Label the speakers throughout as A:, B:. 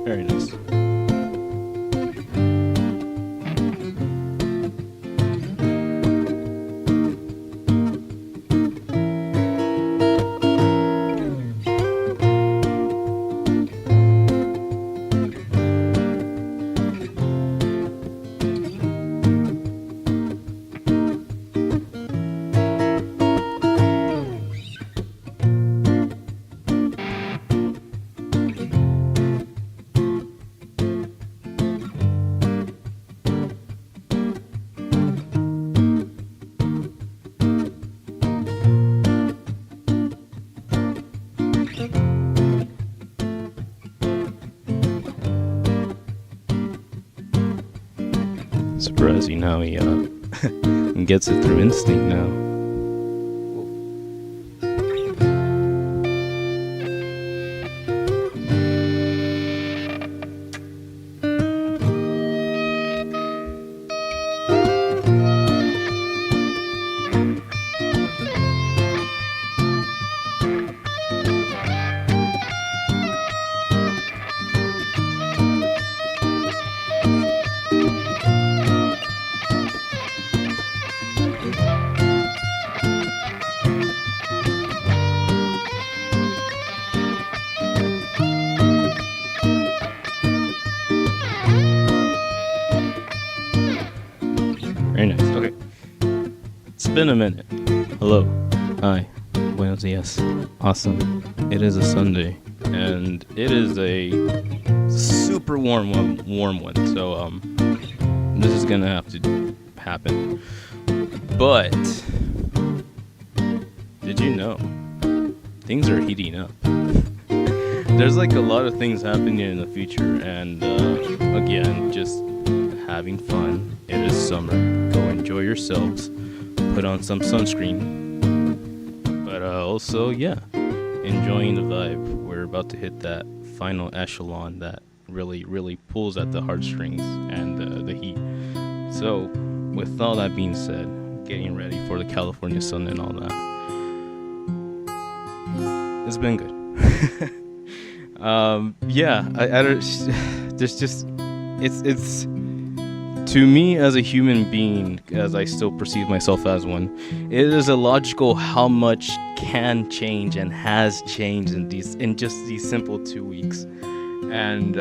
A: Very nice. Surprising how he gets it through instinct now. Very nice. Okay. It's been a minute. Hello. Hi. Buenos dias. Awesome. It is a Sunday, and it is a super warm one. So this is gonna have to happen. But did you know things are heating up? There's like a lot of things happening in the future, and again, just having fun. It is summer. Go enjoy yourselves. Put on some sunscreen. But also, yeah, enjoying the vibe. We're about to hit that final echelon that really pulls at the heartstrings and the heat. So, with all that being said, getting ready for the California sun and all that. It's been good. Yeah, I don't. There's just it's to me as a human being, as I still perceive myself as one. It is illogical how much can change and has changed in just these simple 2 weeks. And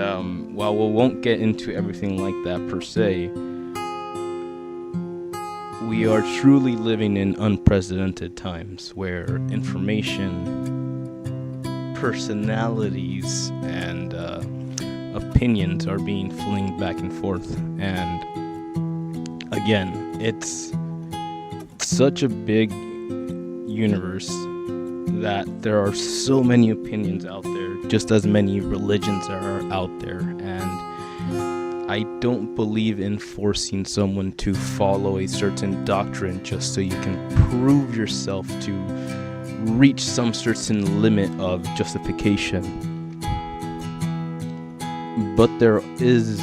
A: while we won't get into everything like that per se, we are truly living in unprecedented times where information, personalities, and opinions are being flinged back and forth. And again, it's such a big universe that there are so many opinions out there, just as many religions are out there, and I don't believe in forcing someone to follow a certain doctrine just so you can prove yourself to reach some certain limit of justification. But there is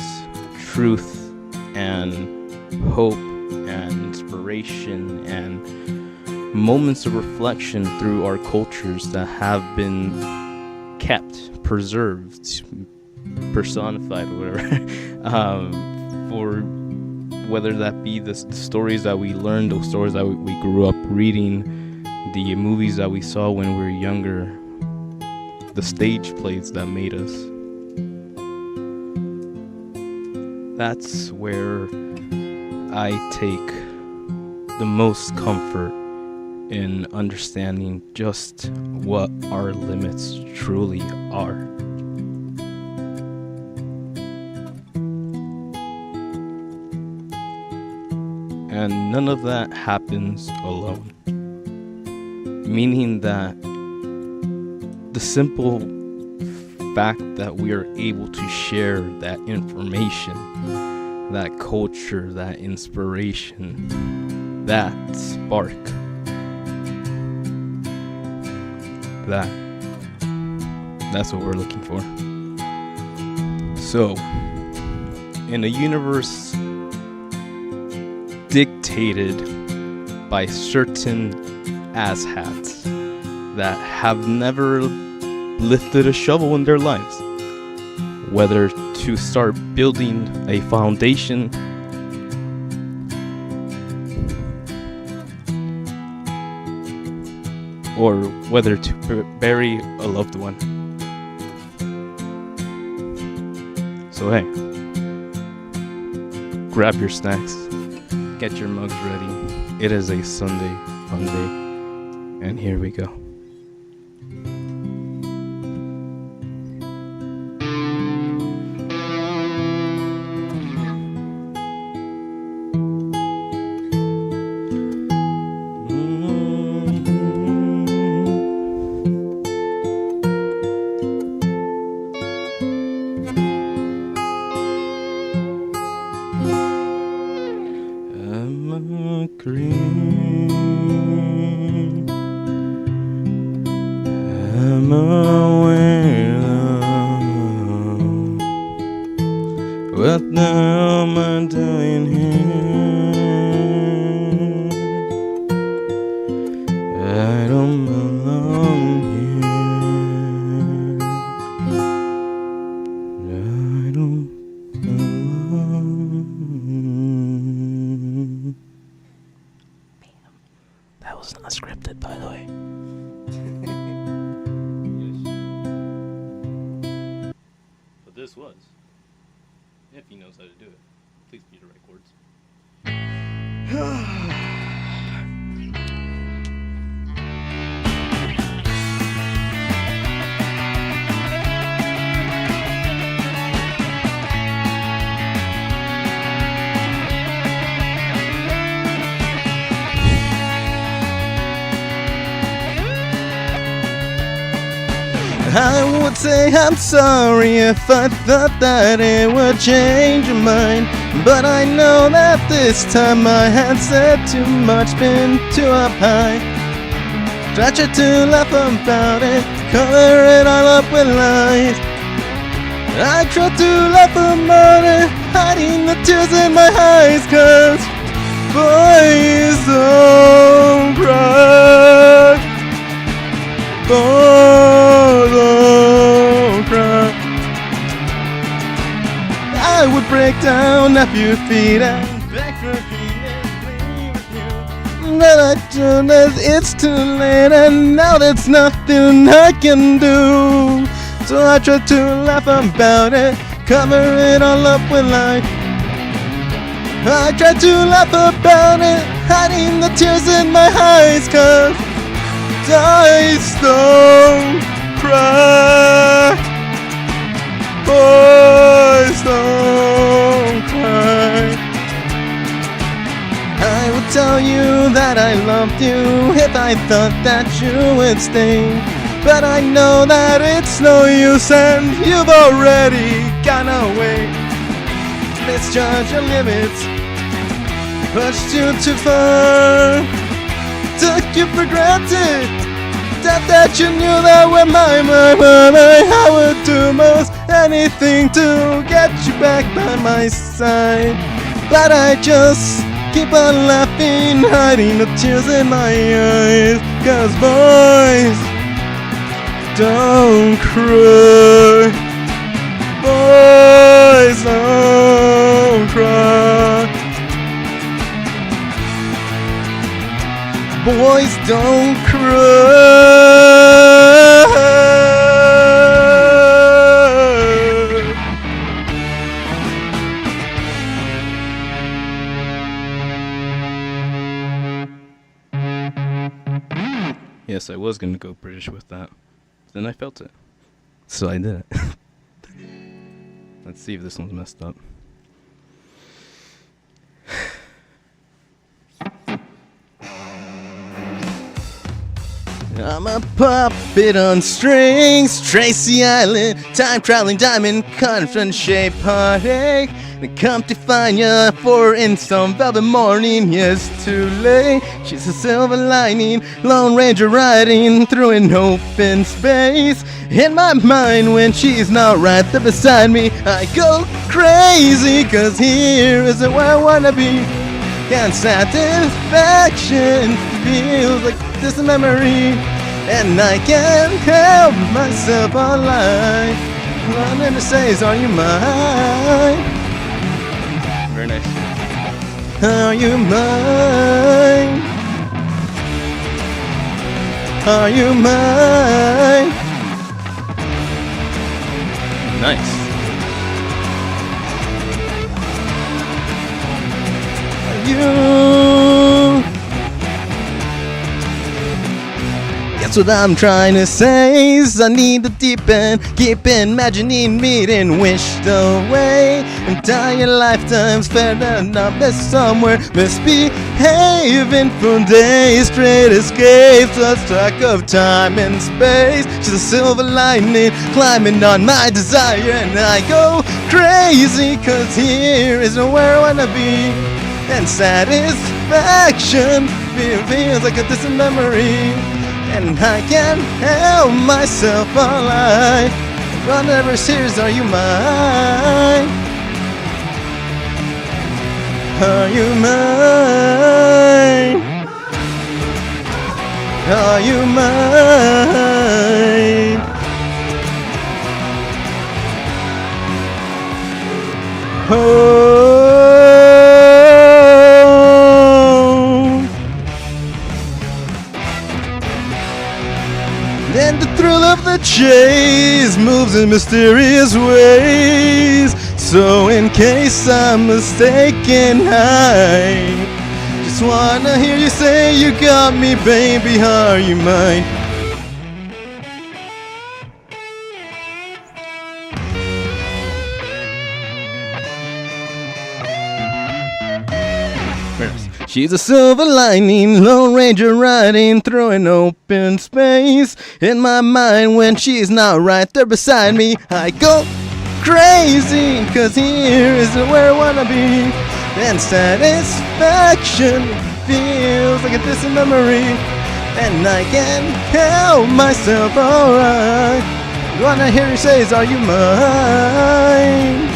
A: truth and hope and inspiration and moments of reflection through our cultures that have been kept, preserved, personified, whatever, for whether that be the stories that we learned, those stories that we grew up reading, the movies that we saw when we were younger, the stage plays that made us. That's where I take the most comfort in understanding just what our limits truly are. And none of that happens alone. Meaning that the simple fact that we are able to share that information, that culture, that inspiration, that spark, that's what we're looking for. So, in a universe dictated by certain asshats that have never lifted a shovel in their lives, whether to start building a foundation or whether to bury a loved one. So hey, grab your snacks, get your mugs ready. It is a Sunday fun day, and here we go. I'm aware of what the hell am I doing here? I don't belong here. I don't belong. Bam. That was not scripted, by the way. This was, if he knows how to do it. Please be the right words. I would say I'm sorry if I thought that it would change your mind, but I know that this time I had said too much, been too up high. Tried to laugh about it, cover it all up with lies. I tried to laugh about it, hiding the tears in my eyes, 'cause boys don't cry. Boys don't cry. I would break down at your feet and beg for you. But I don't know, it's too late, and now there's nothing I can do. So I try to laugh about it, cover it all up with light. I try to laugh about it, hiding the tears in my eyes, 'cause boys don't cry. Boys don't cry. I would tell you that I love loved you if I thought that you would stay. But I know that it's no use and you've already gone away. Misjudge your limits, pushed you too far, took you for granted. That you knew that when I would do most anything to get you back by my side. But I just keep on laughing, hiding the tears in my eyes. 'Cause boys don't cry, boys don't cry, boys don't cry. Yes, I was gonna go British with that. Then I felt it. So I did it. Let's see if this one's messed up. I'm a puppet on strings, Tracy Island, time-traveling diamond, confident-shaped heartache. I come to find ya for in some velvet morning, yes, too late. She's a silver lining, Lone Ranger riding through an open space. In my mind when she's not right there beside me, I go crazy, 'cause here isn't where I wanna be. And satisfaction feels like this memory, and I can't help myself alive. Running to say is, are you mine? Very nice. Are you mine? Are you mine? Nice. Are you? That's what I'm trying to say is I need to deepen, keep imagining meeting wished away. Entire lifetimes fed up this somewhere, misbehaving for days, straight escapes, lost track of time and space. She's a silver lining, climbing on my desire, and I go crazy, 'cause here isn't where I wanna be. And satisfaction feels like a distant memory, and I can't help myself alive. One never says, are you mine? Are you mine? Are you mine? Oh. And the thrill of the chase moves in mysterious ways. So in case I'm mistaken, I just wanna hear you say you got me, baby, are you mine? She's a silver lining, Lone Ranger riding through an open space. In my mind when she's not right there beside me, I go crazy, 'cause here isn't where I wanna be. And satisfaction feels like a distant memory, and I can't help myself, alright. Wanna hear you say is, are you mine?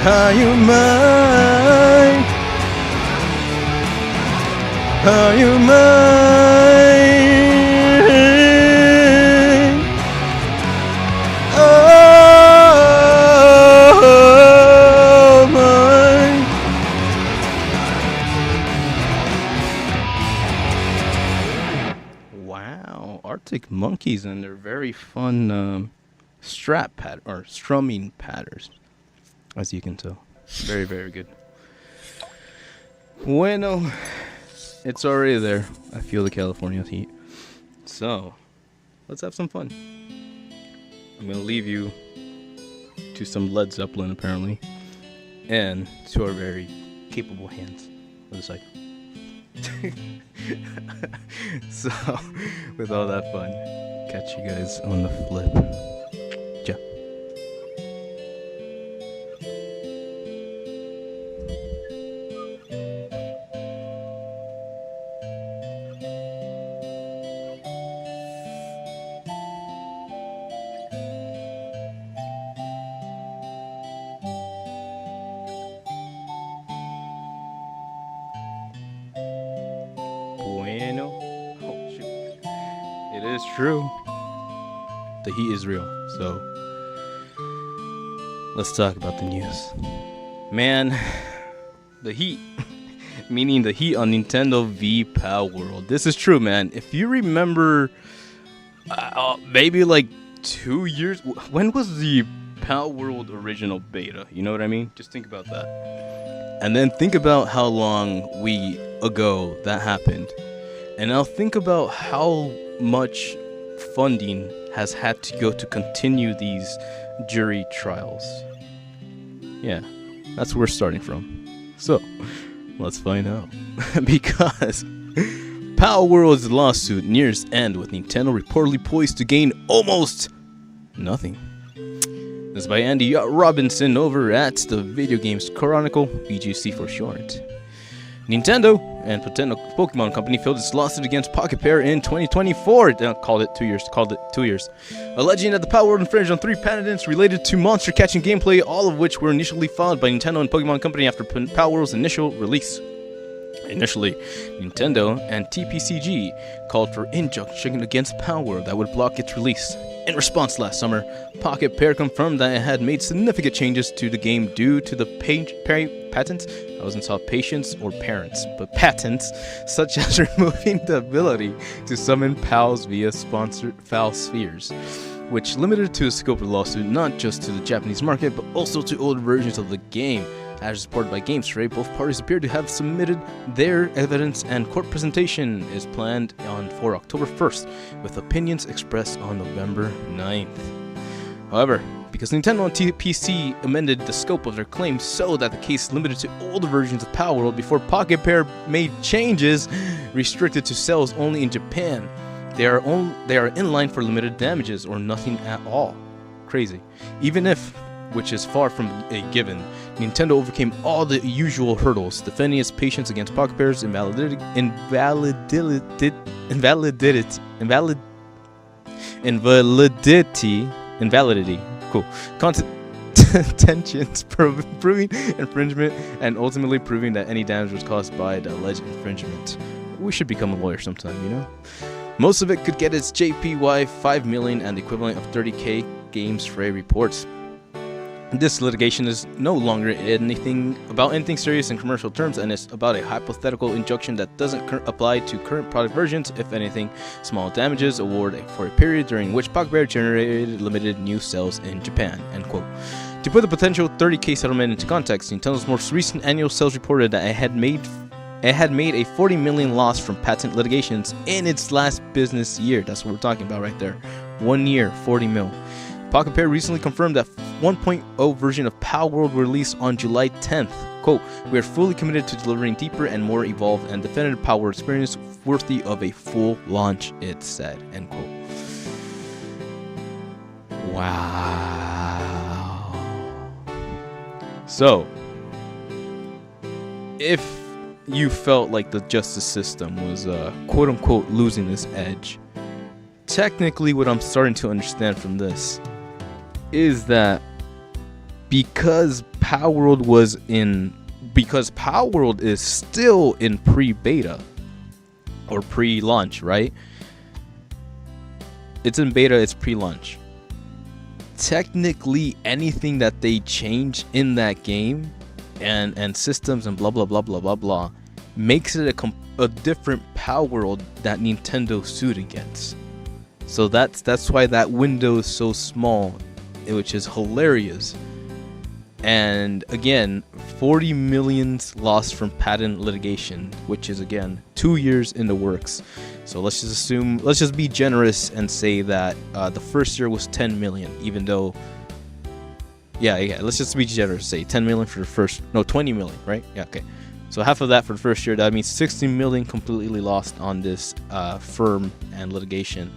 A: Are you mine? Are you mine? Oh, mine. Wow, Arctic Monkeys and their very fun strap pad or strumming patterns, as you can tell. Very, very good. Bueno. It's already there. I feel the California heat. So, let's have some fun. I'm going to leave you to some Led Zeppelin, apparently, and to our very capable hands on the side. So, with all that fun, catch you guys on the flip. Ciao. Bueno. Oh, shoot. It is true. The heat is real. So, let's talk about the news. Man, the heat. Meaning the heat on Nintendo V Power World. This is true, man. If you remember, maybe like 2 years. When was the Power World original beta? You know what I mean? Just think about that. And then think about how long ago that happened. And now think about how much funding has had to go to continue these jury trials. Yeah, that's where we're starting from. So, let's find out. Because Power World's lawsuit nears end with Nintendo reportedly poised to gain almost nothing. This is by Andy Robinson over at the Video Games Chronicle, VGC for short. Nintendo and Pokemon Company filed its lawsuit against Pocket Pair in 2024. Called it 2 years. Alleging that the Power World infringed on 3 patents related to monster catching gameplay, all of which were initially filed by Nintendo and Pokemon Company after Power World's initial release. Initially, Nintendo and TPCG called for injunction against Power World that would block its release. In response last summer, Pocket Pair confirmed that it had made significant changes to the game due to the patents. I wasn't saw patients or parents, but patents such as removing the ability to summon pals via sponsored foul spheres, which limited to the scope of the lawsuit not just to the Japanese market, but also to older versions of the game. As reported by GameStray, both parties appear to have submitted their evidence, and court presentation is planned for October 1st, with opinions expressed on November 9th. However, because Nintendo and TPC amended the scope of their claims so that the case limited to older versions of Power World before Pocket Pair made changes restricted to sales only in Japan, they are in line for limited damages or nothing at all. Crazy. Even if, which is far from a given, Nintendo overcame all the usual hurdles, defending its patience against Pocket Pair's invalidity. Cool. Contentions proving infringement and ultimately proving that any damage was caused by the alleged infringement. We should become a lawyer sometime, you know? Most of it could get its JPY 5 million and the equivalent of 30k, GameStray reports. This litigation is no longer anything serious in commercial terms, and it's about a hypothetical injunction that doesn't apply to current product versions. If anything, small damages award for a period during which Pocket Pair generated limited new sales in Japan. End quote. To put the potential 30k settlement into context, Nintendo's most recent annual sales reported that it had made a 40 million loss from patent litigations in its last business year. That's what we're talking about right there. 1 year, 40 mil. Pocket Pair recently confirmed that 1.0 version of Power World will release on July 10th. Quote, "We are fully committed to delivering deeper and more evolved and definitive Power World experience worthy of a full launch," it said. End quote. Wow. So, if you felt like the justice system was quote-unquote losing its edge, technically what I'm starting to understand from this is that because Power World is still in pre-beta or pre-launch, right? It's in beta, it's pre-launch. Technically, anything that they change in that game and systems and blah blah blah blah blah blah makes it a different Power World that Nintendo sued against. So that's why that window is so small, which is hilarious. And again, 40 million lost from patent litigation, which is again 2 years in the works. So let's just be generous and say that the first year was 10 million, even though, yeah, let's just be generous, say 10 million for the first, no, 20 million, right? Yeah, okay. So half of that for the first year, that means 60 million completely lost on this firm and litigation,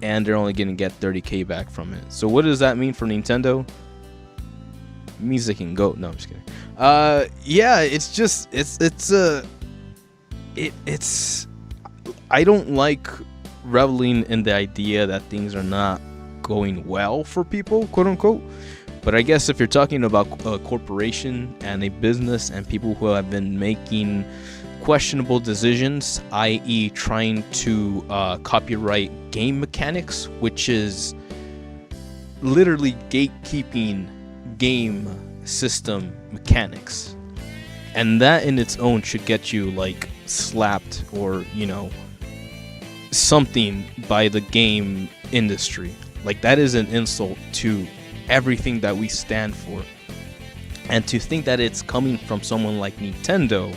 A: and they're only going to get 30K back from it. So what does that mean for Nintendo? It means they can go. No, I'm just kidding. Yeah, it's just it's I don't like reveling in the idea that things are not going well for people, quote unquote. But I guess if you're talking about a corporation and a business and people who have been making questionable decisions, i.e. trying to copyright game mechanics, which is literally gatekeeping game system mechanics, and that in its own should get you like slapped or, you know, something by the game industry. Like, that is an insult to everything that we stand for. And to think that it's coming from someone like Nintendo,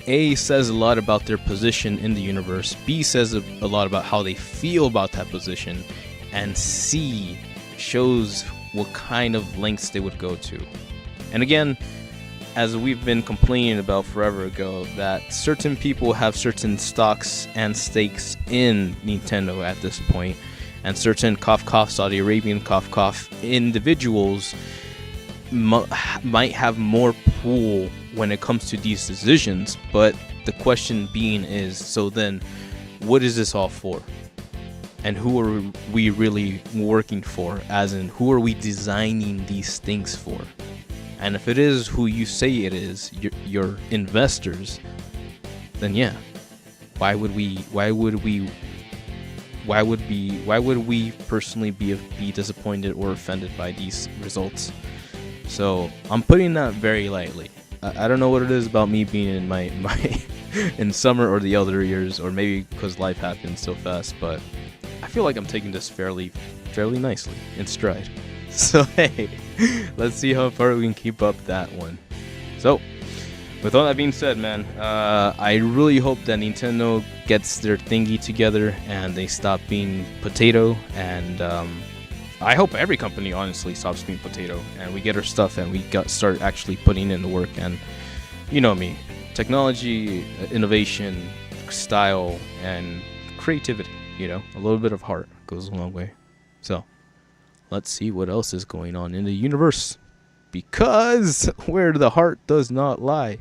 A: A, says a lot about their position in the universe, B, says a lot about how they feel about that position, and C, shows what kind of lengths they would go to. And again, as we've been complaining about forever ago, that certain people have certain stocks and stakes in Nintendo at this point, and certain Saudi Arabian individuals might have more pull when it comes to these decisions. But the question being is, so then what is this all for? And who are we really working for? As in, who are we designing these things for? And if it is who you say it is, your investors, then yeah, why would we personally be disappointed or offended by these results? So I'm putting that very lightly. I don't know what it is about me being in my in summer or the elder years, or maybe because life happens so fast, but I feel like I'm taking this fairly nicely in stride. So hey, let's see how far we can keep up that one. So with all that being said, man, I really hope that Nintendo gets their thingy together and they stop being potato, and I hope every company honestly stops being potato and we get our stuff and we start actually putting in the work. And you know me, technology, innovation, style, and creativity, you know, a little bit of heart goes a long way. So let's see what else is going on in the universe. Because where the heart does not lie.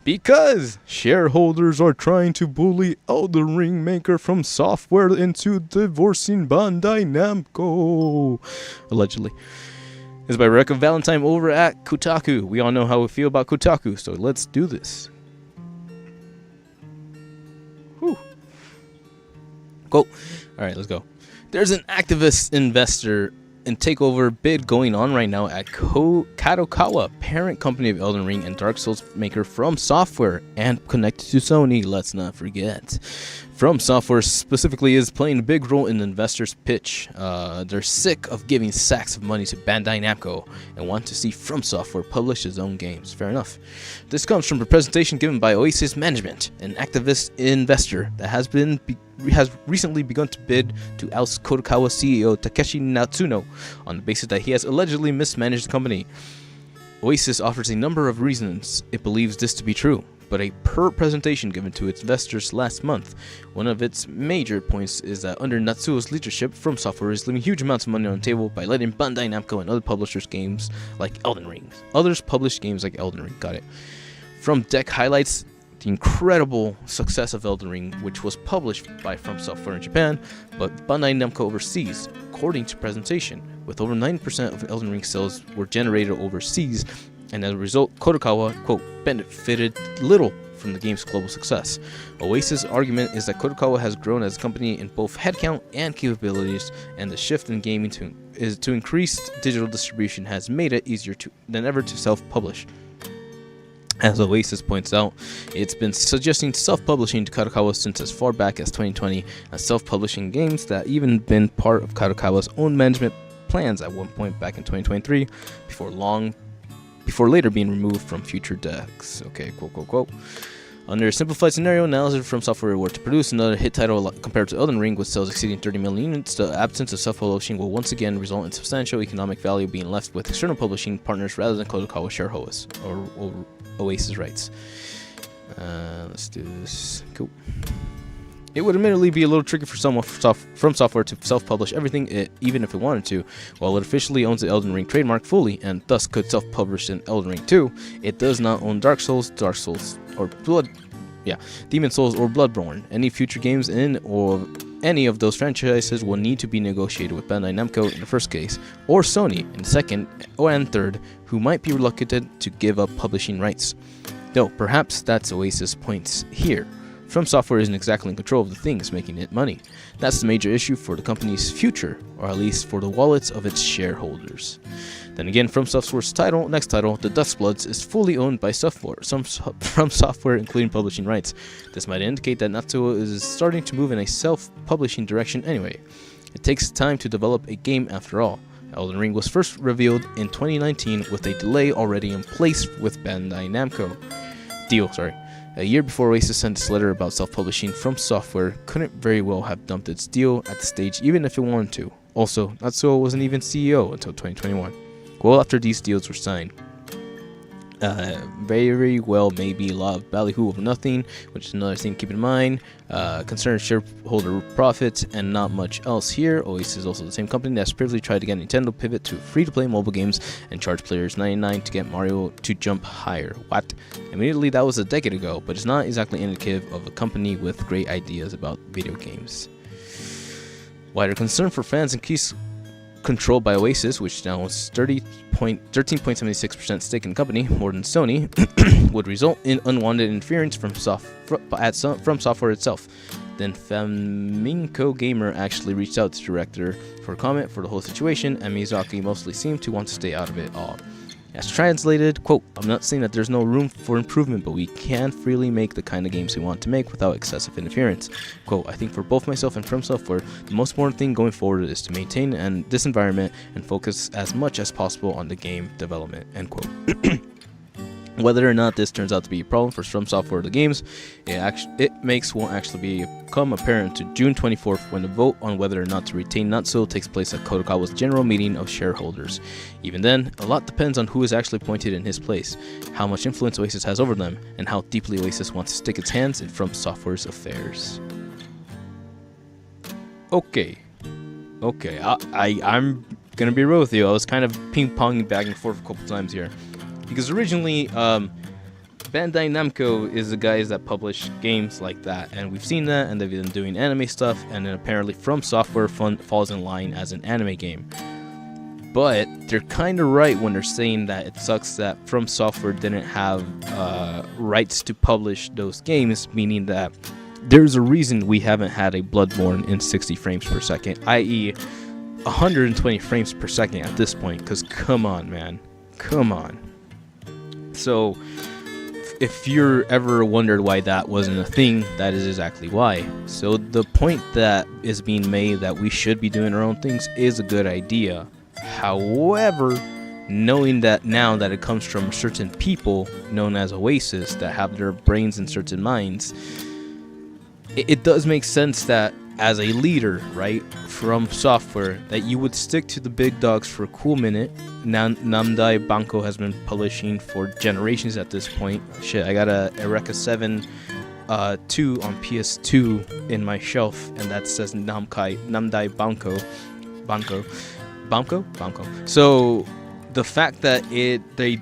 A: Because shareholders are trying to bully Elden Ring maker From Software into divorcing Bandai Namco. Allegedly. This is by Rebecca Valentine over at Kotaku. We all know how we feel about Kotaku, so let's do this. Whew. Go. Alright, let's go. There's an activist investor and takeover bid going on right now at Kadokawa, parent company of Elden Ring and Dark Souls maker From Software, and connected to Sony, let's not forget. From Software specifically is playing a big role in the investors' pitch. They're sick of giving sacks of money to Bandai Namco and want to see From Software publish his own games. Fair enough. This comes from a presentation given by Oasis Management, an activist investor that has recently begun to bid to oust Kodokawa CEO Takeshi Natsuno on the basis that he has allegedly mismanaged the company. Oasis offers a number of reasons it believes this to be true, but per presentation given to its investors last month, one of its major points is that under Natsuo's leadership, From Software is leaving huge amounts of money on the table by letting Bandai Namco and other publishers games like Elden Ring. Others publish games like Elden Ring. Got it. From Deck highlights the incredible success of Elden Ring, which was published by From Software in Japan, but Bandai Namco overseas, according to presentation, with over 90% of Elden Ring sales were generated overseas, and as a result, Kodokawa, quote, benefited little from the game's global success. Oasis' argument is that Kodokawa has grown as a company in both headcount and capabilities, and the shift in gaming to increased digital distribution has made it easier than ever to self-publish. As Oasis points out, it's been suggesting self-publishing to Kadokawa since as far back as 2020, and self-publishing games that even been part of Kadokawa's own management plans at one point back in 2023, before later being removed from future decks. Okay, quote. Under a simplified scenario analysis, From Software were to produce another hit title compared to Elden Ring with sales exceeding 30 million units, the absence of self-publishing will once again result in substantial economic value being left with external publishing partners rather than Kodokawa shareholders, or Oasis rights. Let's do this. Cool. It would admittedly be a little tricky for someone from Software to self-publish everything, even if it wanted to. While it officially owns the Elden Ring trademark fully, and thus could self-publish an Elden Ring 2, it does not own Dark Souls, or Demon Souls or Bloodborne. Any future games in or any of those franchises will need to be negotiated with Bandai Namco in the first case, or Sony in the second and third, who might be reluctant to give up publishing rights. Though perhaps that's Oasis' points here. From Software isn't exactly in control of the things making it money. That's the major issue for the company's future, or at least for the wallets of its shareholders. Then again, From Software's next title, The Dustbloods, is fully owned by From Software, including publishing rights. This might indicate that Natsuo is starting to move in a self-publishing direction anyway. It takes time to develop a game after all. Elden Ring was first revealed in 2019 with a delay already in place with Bandai Namco. A year before Oasis sent its letter about self-publishing, From Software couldn't very well have dumped its deal at the stage even if it wanted to. Also, Natsuo wasn't even CEO until 2021. Well after these deals were signed. Very well maybe a lot of ballyhoo of nothing, which is another thing to keep in mind. Concerned shareholder profits and not much else here. Oasis is also the same company that's previously tried to get Nintendo pivot to free-to-play mobile games and charge players $99 to get Mario to jump higher. What? Immediately that was a decade ago, but it's not exactly indicative of a company with great ideas about video games. Wider concern for fans increased controlled by Oasis, which now owns 13.76% stake in the company, more than Sony, would result in unwanted interference from Software itself. Then Faminko Gamer actually reached out to the director for comment for the whole situation, and Miyazaki mostly seemed to want to stay out of it all. As translated, quote, "I'm not saying that there's no room for improvement, but we can freely make the kind of games we want to make without excessive interference. Quote, I think for both myself and From Software, the most important thing going forward is to maintain this environment and focus as much as possible on the game development," end quote. Whether or not this turns out to be a problem for From Software or the games, won't actually become apparent to June 24th when the vote on whether or not to retain Natsuo takes place at Kodokawa's general meeting of shareholders. Even then, a lot depends on who is actually appointed in his place, how much influence Oasis has over them, and how deeply Oasis wants to stick its hands in From Software's affairs. Okay, I'm gonna be real with you. I was kind of ping-ponging back and forth a couple times here. Because originally, Bandai Namco is the guys that publish games like that, and we've seen that, and they've been doing anime stuff, and then apparently From Software falls in line as an anime game. But they're kind of right when they're saying that it sucks that From Software didn't have rights to publish those games, meaning that there's a reason we haven't had a Bloodborne in 60 frames per second, i.e. 120 frames per second at this point, because come on, man. Come on. So, if you're ever wondered why that wasn't a thing, that is exactly why. So the point that is being made that we should be doing our own things is a good idea. However, knowing that now that it comes from certain people known as Oasis that have their brains in certain minds, it does make sense that as a leader, right, From Software, that you would stick to the big dogs for a cool minute. Now Namdai Banco has been publishing for generations at this point. Shit, I got a Eureka 7 2 on PS2 in my shelf, and that says Namdai Banco. So the fact that they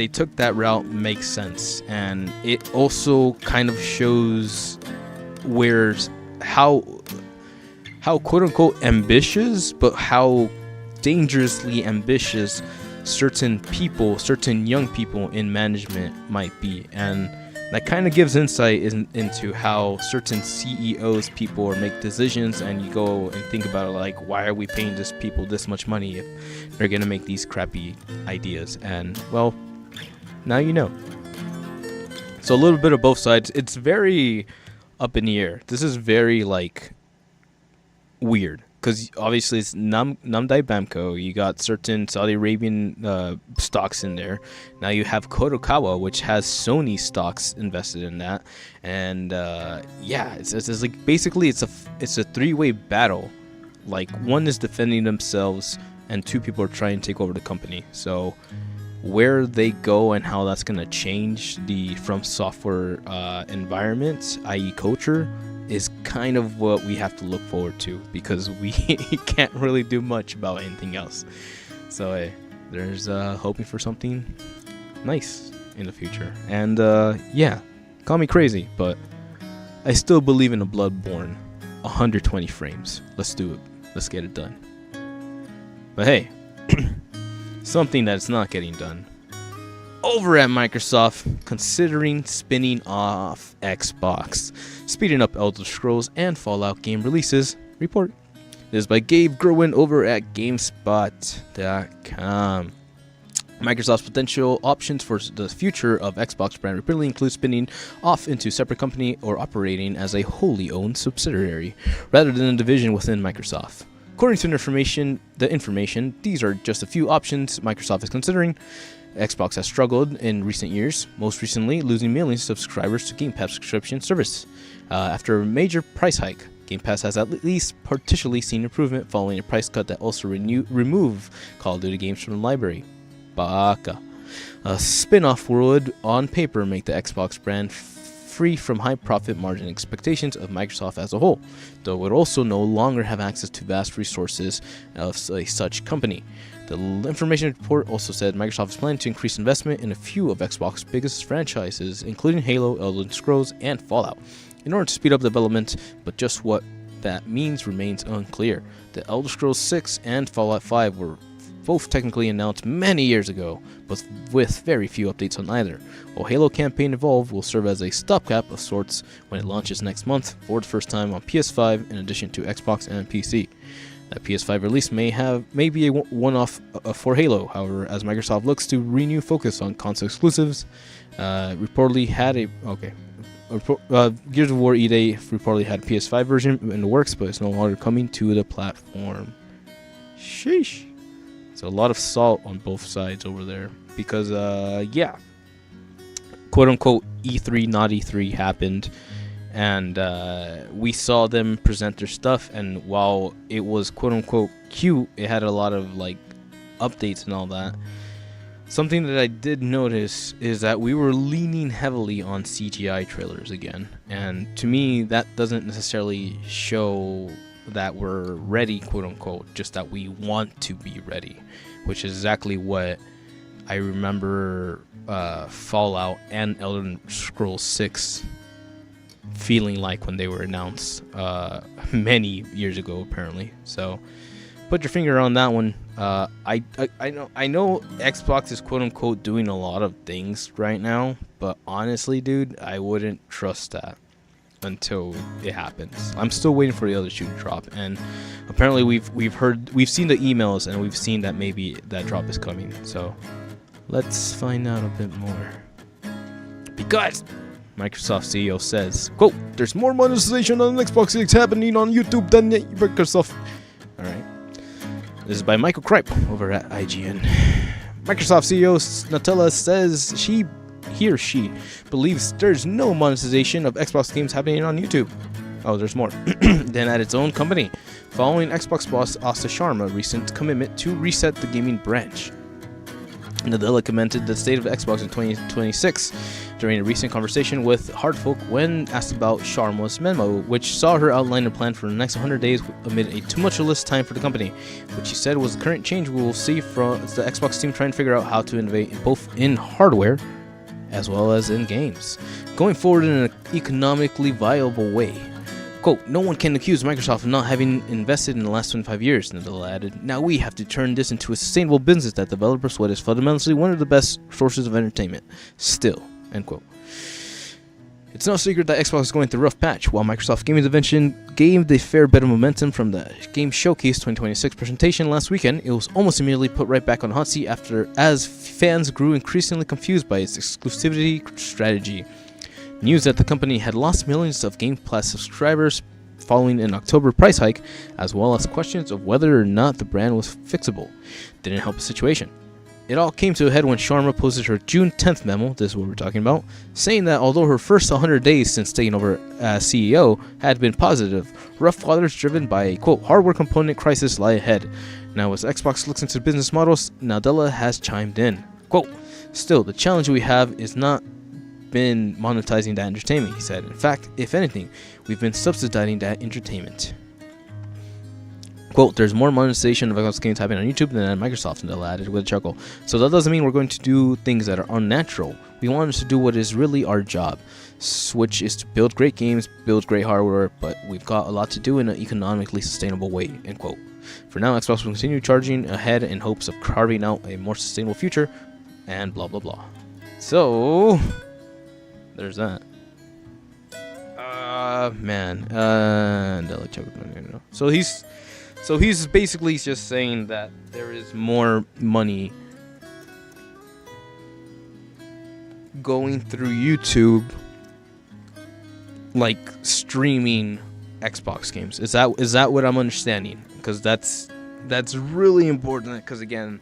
A: took that route makes sense, and it also kind of shows how quote unquote ambitious, but how dangerously ambitious certain young people in management might be. And that kind of gives insight into how certain CEOs people make decisions, and you go and think about it like, why are we paying these people this much money if they're gonna make these crappy ideas? And well, now you know. So a little bit of both sides. It's very up in the air. This is very weird, because obviously it's Namdai Bamco. You got certain Saudi Arabian stocks in there. Now you have Kodokawa, which has Sony stocks invested in that, and it's like basically it's a three-way battle. Like, one is defending themselves, and two people are trying to take over the company. So where they go and how that's going to change the From Software environment, i.e. culture, is kind of what we have to look forward to, because we can't really do much about anything else. So hey, there's hoping for something nice in the future. And yeah, call me crazy, but I still believe in a Bloodborne 120 frames. Let's do it. Let's get it done. But hey, something that's not getting done over at Microsoft, considering spinning off Xbox, speeding up Elder Scrolls and Fallout game releases. Report. This is by Gabe Gerwin over at GameSpot.com. Microsoft's potential options for the future of Xbox brand repeatedly include spinning off into a separate company or operating as a wholly owned subsidiary, rather than a division within Microsoft. According to the information, these are just a few options Microsoft is considering. Xbox has struggled in recent years, most recently losing millions of subscribers to Game Pass subscription service. After a major price hike, Game Pass has at least partially seen improvement following a price cut that also removed Call of Duty games from the library. Baka. A spin-off would, on paper, make the Xbox brand free from high profit margin expectations of Microsoft as a whole, though it would also no longer have access to vast resources of such company. The information report also said Microsoft is planning to increase investment in a few of Xbox's biggest franchises, including Halo, Elder Scrolls, and Fallout, in order to speed up development, but just what that means remains unclear. The Elder Scrolls 6 and Fallout 5 were both technically announced many years ago, but with very few updates on either. While Halo Campaign Evolved will serve as a stopgap of sorts when it launches next month for the first time on PS5 in addition to Xbox and PC. That PS5 release may be a one-off for Halo, however, as Microsoft looks to renew focus on console exclusives. Reportedly had Gears of War E-Day reportedly had a PS5 version in the works, but it's no longer coming to the platform. Sheesh. So a lot of salt on both sides over there, because yeah, quote-unquote E3 not E3 happened, and we saw them present their stuff, and while it was quote-unquote cute, it had a lot of like updates and all that. Something that I did notice is that we were leaning heavily on CGI trailers again, and to me that doesn't necessarily show that we're ready, quote-unquote, just that we want to be ready, which is exactly what I remember Fallout and Elder Scrolls 6 feeling like when they were announced many years ago, apparently. So put your finger on that one. I know Xbox is quote-unquote doing a lot of things right now, but honestly, dude, I wouldn't trust that until it happens. I'm still waiting for the other shoe to drop, and apparently we've seen the emails, and we've seen that maybe that drop is coming. So let's find out a bit more. Because Microsoft CEO says, quote, "There's more monetization on Xbox X happening on YouTube than Microsoft." All right. This is by Michael Kripe over at IGN. Microsoft CEO Nutella says he or she believes there's no monetization of Xbox games happening on YouTube. Oh, there's more. Than at its own company, following Xbox boss Asta Sharma's recent commitment to reset the gaming branch. Nadella commented the state of Xbox in 2026 during a recent conversation with Hardfolk when asked about Sharma's memo, which saw her outline a plan for the next 100 days amid a tumultuous time for the company, which she said was the current change we will see from the Xbox team trying to figure out how to innovate both in hardware as well as in games, going forward in an economically viable way. Quote, "No one can accuse Microsoft of not having invested in the last 25 years, Nadella added. Now we have to turn this into a sustainable business that developers what is fundamentally one of the best sources of entertainment. Still," end quote. It's no secret that Xbox is going through a rough patch. While Microsoft Gaming Division gained a fair bit of momentum from the Game Showcase 2026 presentation last weekend, it was almost immediately put right back on hot seat as fans grew increasingly confused by its exclusivity strategy. News that the company had lost millions of Game Pass subscribers following an October price hike, as well as questions of whether or not the brand was fixable, didn't help the situation. It all came to a head when Sharma posted her June 10th memo, this is what we're talking about, saying that although her first 100 days since taking over as CEO had been positive, rough waters driven by a, quote, hardware component crisis lie ahead. Now as Xbox looks into business models, Nadella has chimed in. Quote, still, the challenge we have is not been monetizing that entertainment, he said. In fact, if anything, we've been subsidizing that entertainment. Quote, there's more monetization of Xbox games happening on YouTube than at Microsoft, Nadella added with a chuckle. So that doesn't mean we're going to do things that are unnatural. We want us to do what is really our job, which is to build great games, build great hardware, but we've got a lot to do in an economically sustainable way, end quote. For now, Xbox will continue charging ahead in hopes of carving out a more sustainable future, and blah, blah, blah. So, there's that. Man. So he's basically just saying that there is more money going through YouTube, like streaming Xbox games. Is that what I'm understanding? Because that's really important. Because again,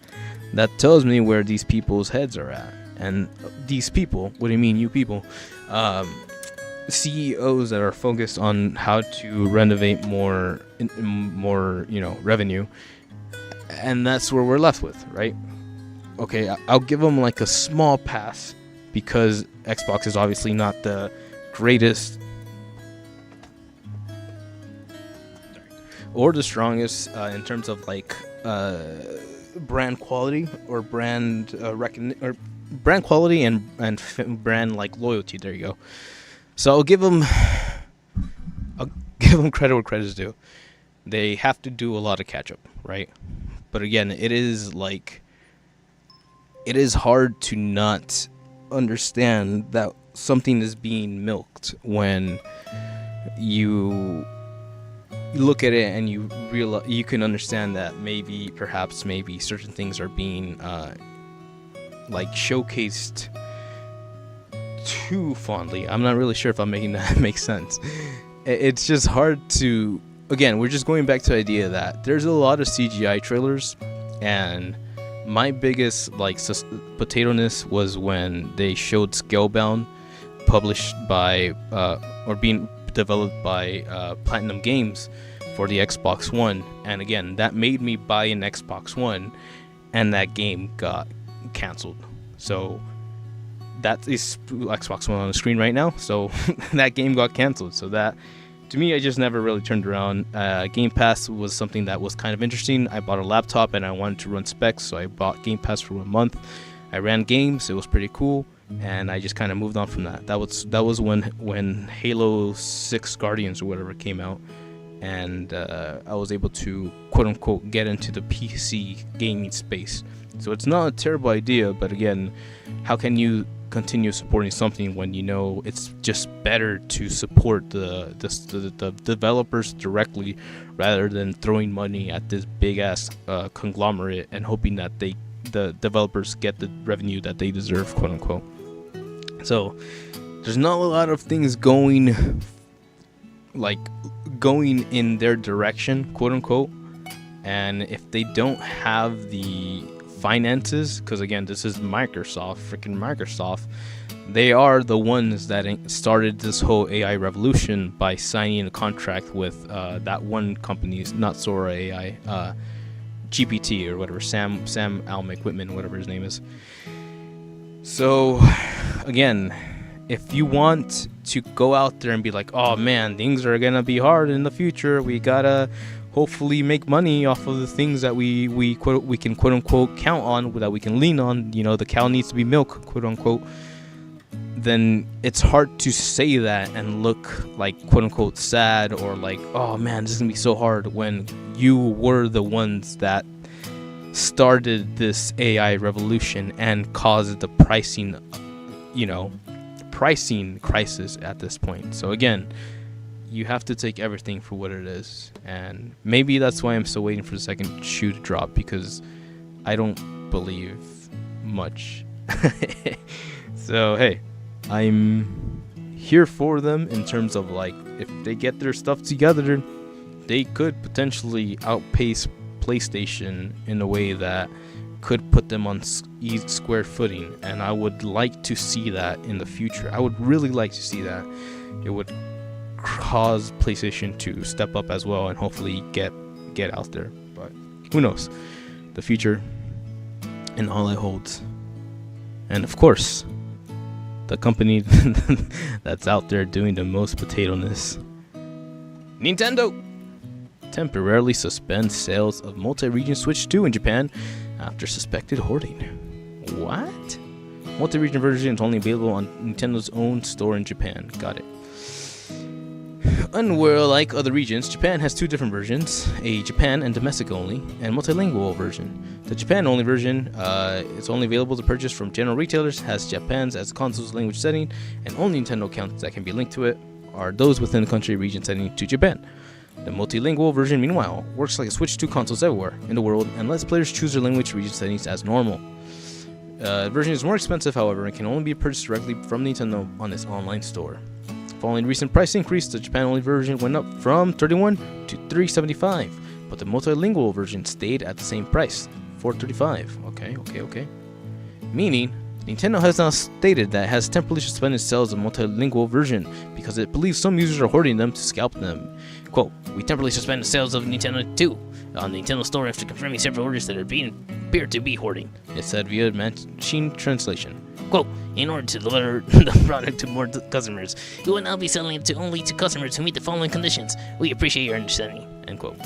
A: that tells me where these people's heads are at. And these people, what do you mean, you people? CEOs that are focused on how to renovate more, revenue, and that's where we're left with, right? Okay, I'll give them like a small pass because Xbox is obviously not the greatest or the strongest in terms of like brand quality or brand recognition or brand quality and brand like loyalty. There you go. So I'll give them credit where credit is due. They have to do a lot of catch up, right? But again, it is hard to not understand that something is being milked when you look at it and you realize, you can understand that maybe certain things are being like showcased too fondly. I'm not really sure if I'm making that make sense. It's just hard to, again, we're just going back to the idea that there's a lot of CGI trailers, and my biggest like potato-ness was when they showed Scalebound, published by or being developed by Platinum Games for the Xbox One, and again, that made me buy an Xbox One, and that game got canceled. So that is Xbox One on the screen right now. So that game got canceled. So that, to me, I just never really turned around. Game Pass was something that was kind of interesting. I bought a laptop and I wanted to run specs, so I bought Game Pass for 1 month. I ran games. It was pretty cool, and I just kind of moved on from that. That was when Halo 6 Guardians or whatever came out, and I was able to quote unquote get into the PC gaming space. So it's not a terrible idea, but again, how can you continue supporting something when you know it's just better to support the developers directly rather than throwing money at this big ass conglomerate and hoping that the developers get the revenue that they deserve, quote unquote. So there's not a lot of things going in their direction, quote unquote, and if they don't have the finances, because again, this is freaking Microsoft, they are the ones that started this whole AI revolution by signing a contract with that one company's, not Sora AI, GPT or whatever, Sam Almec-Whitman, whatever his name is. So again, if you want to go out there and be like, oh man, things are gonna be hard in the future, we gotta hopefully make money off of the things that we can quote unquote count on, that we can lean on, the cow needs to be milk, quote unquote, then it's hard to say that and look like quote unquote sad or like, oh man, this is gonna be so hard, when you were the ones that started this AI revolution and caused the pricing crisis at this point. So again, you have to take everything for what it is, and maybe that's why I'm still waiting for the second shoe to drop, because I don't believe much. So hey, I'm here for them in terms of like, if they get their stuff together, they could potentially outpace PlayStation in a way that could put them on square footing, and I would like to see that in the future. I would really like to see that. It would cause PlayStation to step up as well and hopefully get out there, but who knows, the future and all it holds. And of course, the company that's out there doing the most potatoiness, Nintendo, temporarily suspends sales of multi-region Switch 2 in Japan after suspected hoarding. What? Multi-region version is only available on Nintendo's own store in Japan. Got it. Unlike other regions, Japan has two different versions, a Japan and domestic only, and multilingual version. The Japan only version is only available to purchase from general retailers, has Japan's as the console's language setting, and only Nintendo accounts that can be linked to it are those within the country region setting to Japan. The multilingual version, meanwhile, works like a Switch 2 consoles everywhere in the world and lets players choose their language region settings as normal. The version is more expensive, however, and can only be purchased directly from Nintendo on its online store. Following recent price increase, the Japan-only version went up from $31 to $375, but the multilingual version stayed at the same price, $435. Okay. Meaning, Nintendo has now stated that it has temporarily suspended sales of the multilingual version because it believes some users are hoarding them to scalp them. Quote, "We temporarily suspended sales of Nintendo 2 on the Nintendo store after confirming several orders that appear to be hoarding," it said via machine translation. Quote, "In order to deliver the product to more customers, we will now be selling it only to customers who meet the following conditions. We appreciate your understanding." End quote.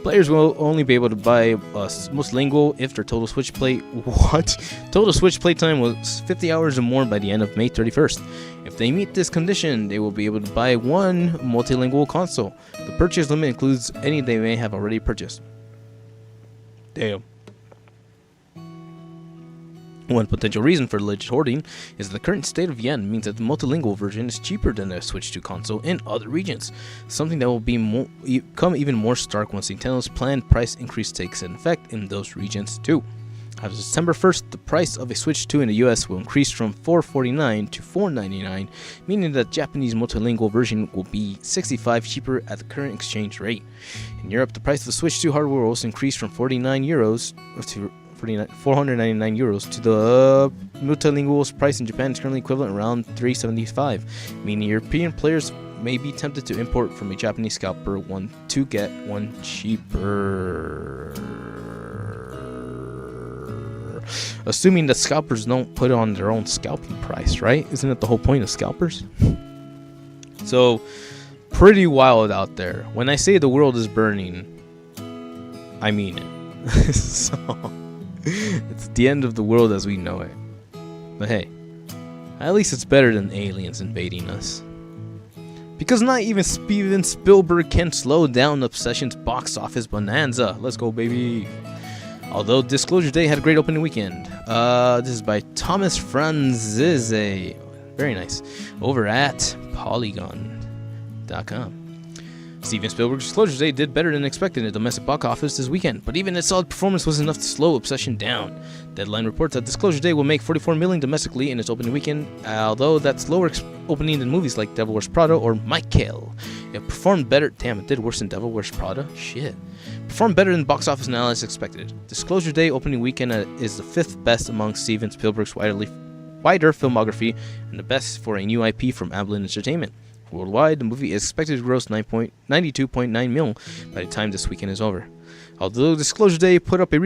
A: Players will only be able to buy multilingual if their total Switch play total Switch playtime was 50 hours or more by the end of May 31st. If they meet this condition, they will be able to buy one multilingual console. The purchase limit includes any they may have already purchased. Damn. One potential reason for alleged hoarding is the current state of yen means that the multilingual version is cheaper than the Switch 2 console in other regions, something that will become even more stark once Nintendo's planned price increase takes effect in those regions too. As of December 1st, the price of a Switch 2 in the US will increase from $449 to $499, meaning that Japanese multilingual version will be $65 cheaper at the current exchange rate. In Europe, the price of the Switch 2 hardware will also increase from €49 to €499 to the multilingual's price in Japan is currently equivalent around $375, meaning European players may be tempted to import from a Japanese scalper one to get one cheaper. Assuming that scalpers don't put on their own scalping price, right? Isn't that the whole point of scalpers? So, pretty wild out there. When I say the world is burning, I mean it. So, it's the end of the world as we know it. But hey, at least it's better than aliens invading us. Because not even Steven Spielberg can slow down Obsession's box office bonanza. Let's go, baby. Although Disclosure Day had a great opening weekend. This is by Thomas Franzese. Very nice. Over at Polygon.com. Steven Spielberg's Disclosure Day did better than expected in the domestic box office this weekend, but even its solid performance was enough to slow Obsession down. Deadline reports that Disclosure Day will make $44 million domestically in its opening weekend, although that's lower opening than movies like Devil Wears Prada or Michael. It performed better. Damn, it did worse than Devil Wears Prada? Shit. Performed better than box office analysts expected. Disclosure Day opening weekend is the fifth best among Steven Spielberg's wider filmography and the best for a new IP from Amblin Entertainment. Worldwide, the movie is expected to gross $92.9 million by the time this weekend is over. Although Disclosure Day put up a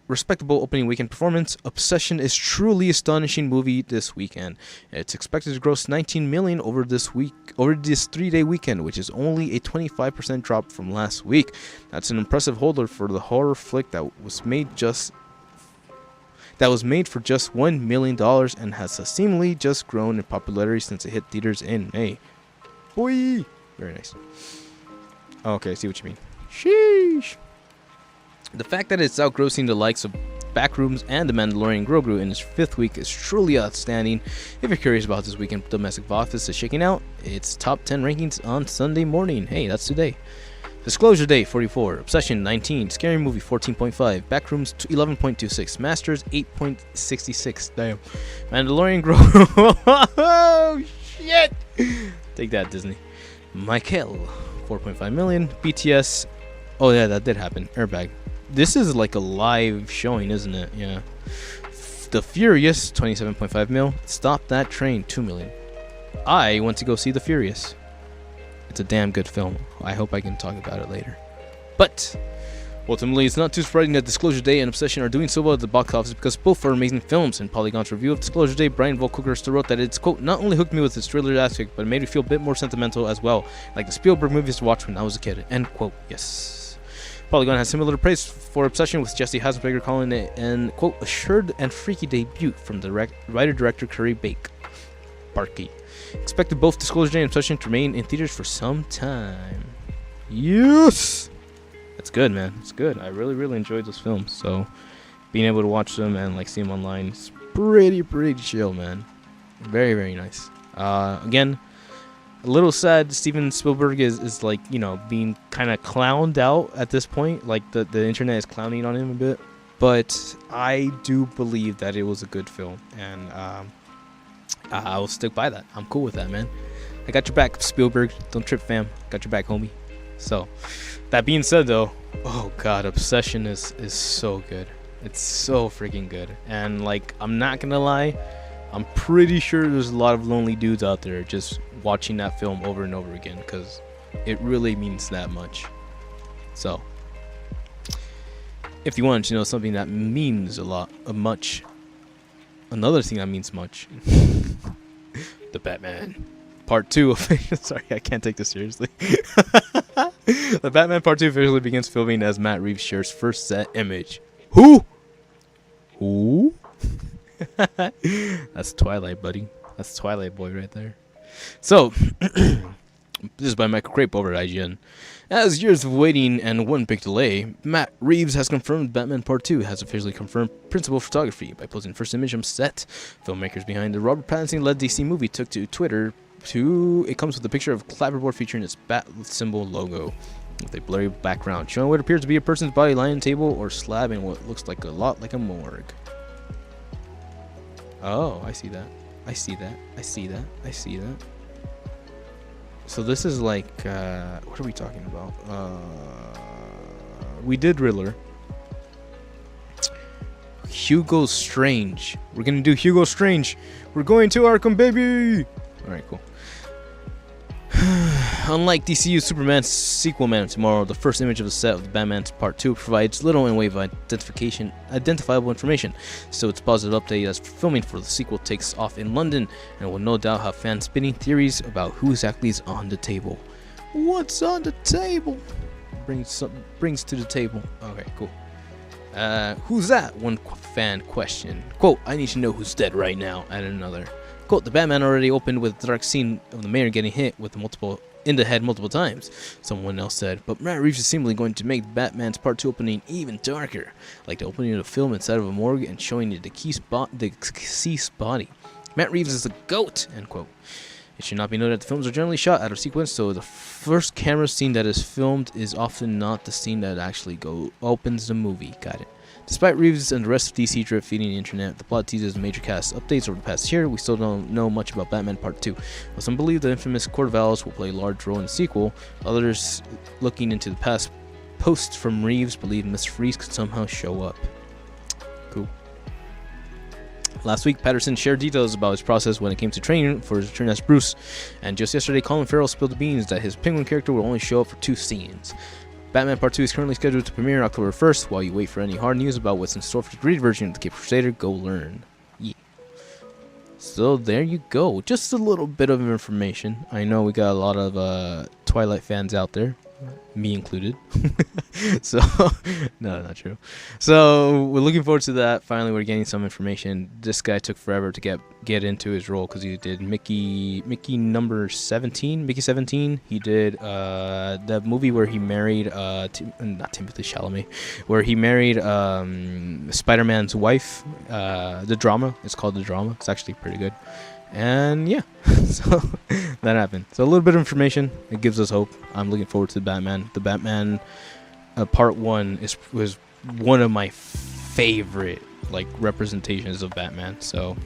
A: respectable opening weekend performance, Obsession is truly astonishing movie this weekend. It's expected to gross $19 million over this 3-day weekend, which is only a 25% drop from last week. That's an impressive holder for the horror flick that was made for just $1 million and has seemingly just grown in popularity since it hit theaters in May. Boy! Very nice. Okay, I see what you mean. Sheesh! The fact that it's outgrossing the likes of Backrooms and The Mandalorian Grogu in its 5th week is truly outstanding. If you're curious about this weekend domestic office is shaking out, its top 10 rankings on Sunday morning. Hey, that's today. Disclosure Day 44, Obsession 19, Scary Movie 14.5, Backrooms 11.26, Masters 8.66. Damn. Mandalorian Grogu. Oh shit! Take that, Disney. Michael 4.5 million, BTS. Oh yeah, that did happen. Airbag. This is like a live showing, isn't it? Yeah. The Furious 27.5 mil. Stop That Train 2 million. I went to go see The Furious. It's a damn good film. I hope I can talk about it later. But Ultimately, it's not too surprising that Disclosure Day and Obsession are doing so well at the box office because both are amazing films. In Polygon's review of Disclosure Day, Brian Volkhorst wrote that it's, quote, not only hooked me with its thriller aspect, but it made me feel a bit more sentimental as well, like the Spielberg movies to watch when I was a kid, end quote. Yes. Polygon has similar praise for Obsession, with Jesse Eisenberger calling it an, quote, assured and freaky debut from the writer-director Curry Barkey. Expected both Disclosure Day and Obsession to remain in theaters for some time. Yes! It's good, man. It's good. I really enjoyed those films. So being able to watch them and like see them online is pretty chill, man. Very nice. Again, a little sad. Steven Spielberg is like, you know, being kind of clowned out at this point. Like the internet is clowning on him a bit. But I do believe that it was a good film, and I will stick by that. I'm cool with that, man. I got your back, Spielberg. Don't trip, fam. Got your back, homie. So, that being said, though, oh god, Obsession is so good. It's so freaking good. And, like, I'm not gonna lie, I'm pretty sure there's a lot of lonely dudes out there just watching that film over and over again, because it really means that much. So, if you wanted to know something that means a lot, another thing that means much, the Batman Part 2 sorry, I can't take this seriously. The Batman Part 2 officially begins filming as Matt Reeves shares first set image. Who? That's Twilight, buddy. That's Twilight boy right there. So, this is by Michael Crape over at IGN. As years of waiting and one big delay, Matt Reeves has confirmed Batman Part 2 has officially confirmed principal photography by posting first image on set. Filmmakers behind the Robert Pattinson-led DC movie took to Twitter. It comes with a picture of a clapperboard featuring its bat symbol logo with a blurry background, showing what appears to be a person's body lying on a table or slab in what looks like a lot like a morgue. Oh, I see that. I see that. So this is like, what are we talking about? We did Riddler. Hugo Strange. We're gonna do Hugo Strange. We're going to Arkham, baby! Alright, cool. Unlike DCU's Superman's sequel Man of Tomorrow, the first image of the set of the Batman Part 2 provides little in the way of identifiable information, so it's a positive update as filming for the sequel takes off in London and will no doubt have fans spinning theories about who exactly is on the table. What's on the table? Brings to the table. Okay, cool. Who's that? One fan questioned. Quote, I need to know who's dead right now, added another. Quote, the Batman already opened with the dark scene of the mayor getting hit with in the head multiple times, someone else said, but Matt Reeves is seemingly going to make Batman's Part 2 opening even darker, like the opening of a film inside of a morgue and showing the deceased body. Matt Reeves is the GOAT, end quote. It should not be noted that the films are generally shot out of sequence, so the first camera scene that is filmed is often not the scene that actually opens the movie. Got it. Despite Reeves and the rest of DC drip feeding the internet, the plot teases major cast updates over the past year. We still don't know much about Batman Part 2. While some believe the infamous Court of Owls will play a large role in the sequel, others looking into the past posts from Reeves believe Mr. Freeze could somehow show up. Cool. Last week, Patterson shared details about his process when it came to training for his return as Bruce, and just yesterday, Colin Farrell spilled the beans that his Penguin character will only show up for 2 scenes. Batman Part 2 is currently scheduled to premiere October 1st. While you wait for any hard news about what's in store for the Greed version of the Cape Crusader, go learn. Yeah. So there you go. Just a little bit of information. I know we got a lot of Twilight fans out there, me included. So, no, not true. So we're looking forward to that. Finally, we're getting some information. This guy took forever to get into his role because he did Mickey number 17, Mickey 17. He did the movie where he married not Timothée Chalamet, where he married Spider-Man's wife. The drama. It's called The Drama. It's actually pretty good. And yeah, so that happened. So a little bit of information. It gives us hope. I'm looking forward to Batman. The Batman Part 1 was one of my favorite like representations of Batman. So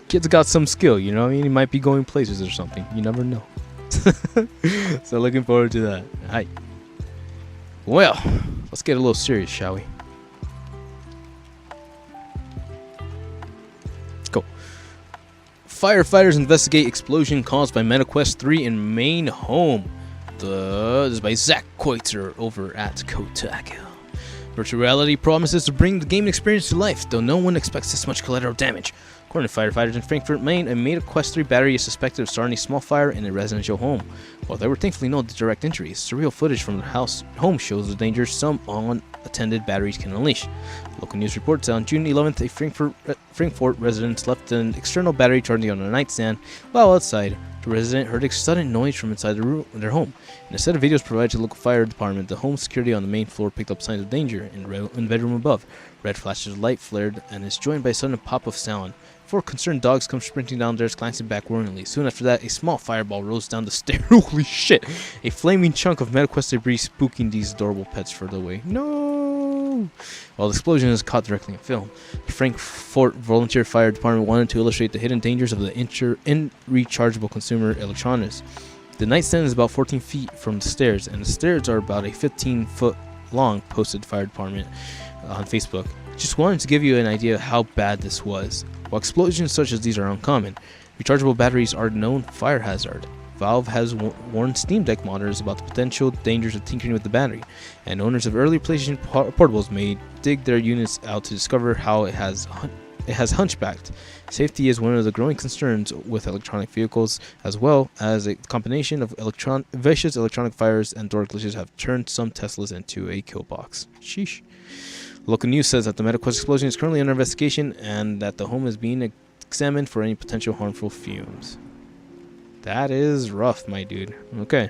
A: kid's got some skill, you know what I mean? He might be going places or something. You never know. So looking forward to that. Hi. Well, let's get a little serious, shall we? Go. Firefighters investigate explosion caused by MetaQuest 3 in main home. This is by Zach Koitzer over at Otaku. Virtual reality promises to bring the gaming experience to life, though no one expects this much collateral damage. According to firefighters in Frankfurt, Maine, a Meta Quest 3 battery is suspected of starting a small fire in a residential home. While there were thankfully no direct injuries, surreal footage from the home shows the dangers some unattended batteries can unleash. Local news reports on June 11th, a Frankfurt resident left an external battery charging on a nightstand while outside. The resident heard a sudden noise from inside their home. In a set of videos provided to the local fire department, the home security on the main floor picked up signs of danger in the bedroom above. Red flashes of light flared and is joined by a sudden pop of sound. Four concerned dogs come sprinting downstairs, glancing back warningly. Soon after that, a small fireball rose down the stairs. Holy shit! A flaming chunk of MetaQuest debris spooking these adorable pets further away. No! While the explosion is caught directly in film, the Frankfurt Volunteer Fire Department wanted to illustrate the hidden dangers of the rechargeable consumer electronics. The nightstand is about 14 feet from the stairs, and the stairs are about a 15-foot long, posted the fire department on Facebook. Just wanted to give you an idea of how bad this was. While explosions such as these are uncommon, rechargeable batteries are a known fire hazard. Valve has warned Steam Deck modders about the potential dangers of tinkering with the battery, and owners of early PlayStation portables may dig their units out to discover how it has hunchbacked. Safety is one of the growing concerns with electronic vehicles, as well as a combination of vicious electronic fires and door glitches have turned some Teslas into a kill box. Sheesh. Local news says that the MetaQuest explosion is currently under investigation and that the home is being examined for any potential harmful fumes. That is rough, my dude. Okay.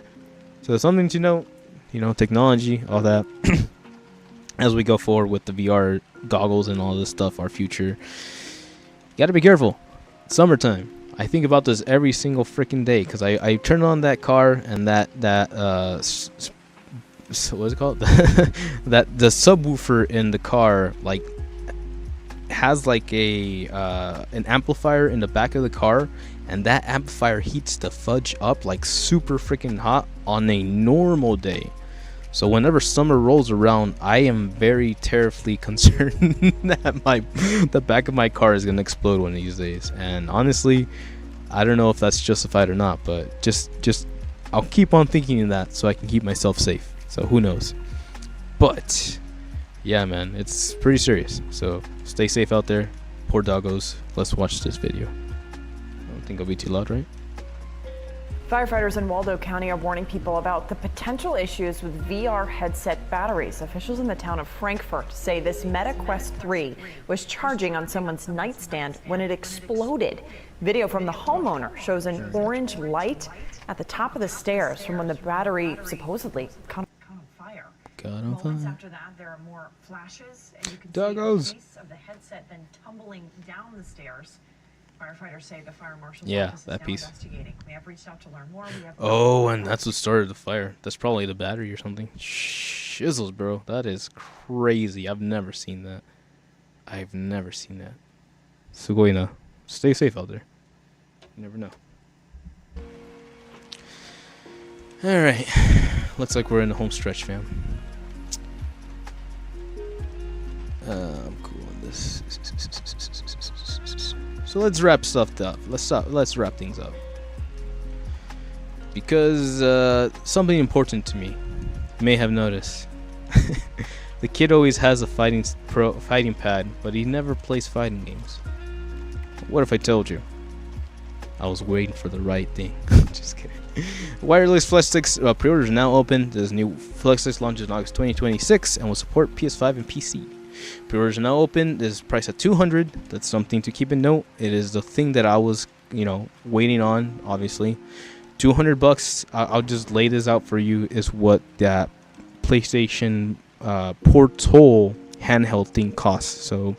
A: So something to note, technology, all that. As we go forward with the VR goggles and all this stuff, our future. You gotta be careful. It's summertime. I think about this every single freaking day because I turn on that car and so what is it called? That the subwoofer in the car has an amplifier in the back of the car, and that amplifier heats the fudge up like super freaking hot on a normal day. So whenever summer rolls around, I am very terribly concerned that the back of my car is gonna explode one of these days. And honestly, I don't know if that's justified or not, but just I'll keep on thinking that so I can keep myself safe. So who knows? But yeah, man, it's pretty serious. So stay safe out there. Poor doggos. Let's watch this video. I don't think it'll be too loud, right?
B: Firefighters in Waldo County are warning people about the potential issues with VR headset batteries. Officials in the town of Frankfurt say this Meta Quest 3 was charging on someone's nightstand when it exploded. Video from the homeowner shows an orange light at the top of the stairs from when the battery supposedly caught on fire. Moments after that, there are more flashes, and you can see the face of the headset then tumbling down the stairs. Firefighters say the fire marshal's office is now investigating. We have reached out to learn more.
A: And that's what started the fire. That's probably the battery or something. Shizzles, bro. That is crazy. I've never seen that. Sugoi, stay safe out there. You never know. Alright. Looks like we're in the home stretch, fam. I'm cool on this. So let's wrap stuff up. Let's wrap things up. Because something important to me, you may have noticed. The kid always has a fighting pad, but he never plays fighting games. What if I told you? I was waiting for the right thing. Just kidding. Wireless flex sticks pre-orders are now open. This new flex sticks launches in August 2026 and will support PS5 and PC. Pre-orders are now open. This is priced at $200. That's something to keep in note. It is the thing that I was, waiting on. Obviously, $200. I'll just lay this out for you. Is what that PlayStation Portal handheld thing costs. So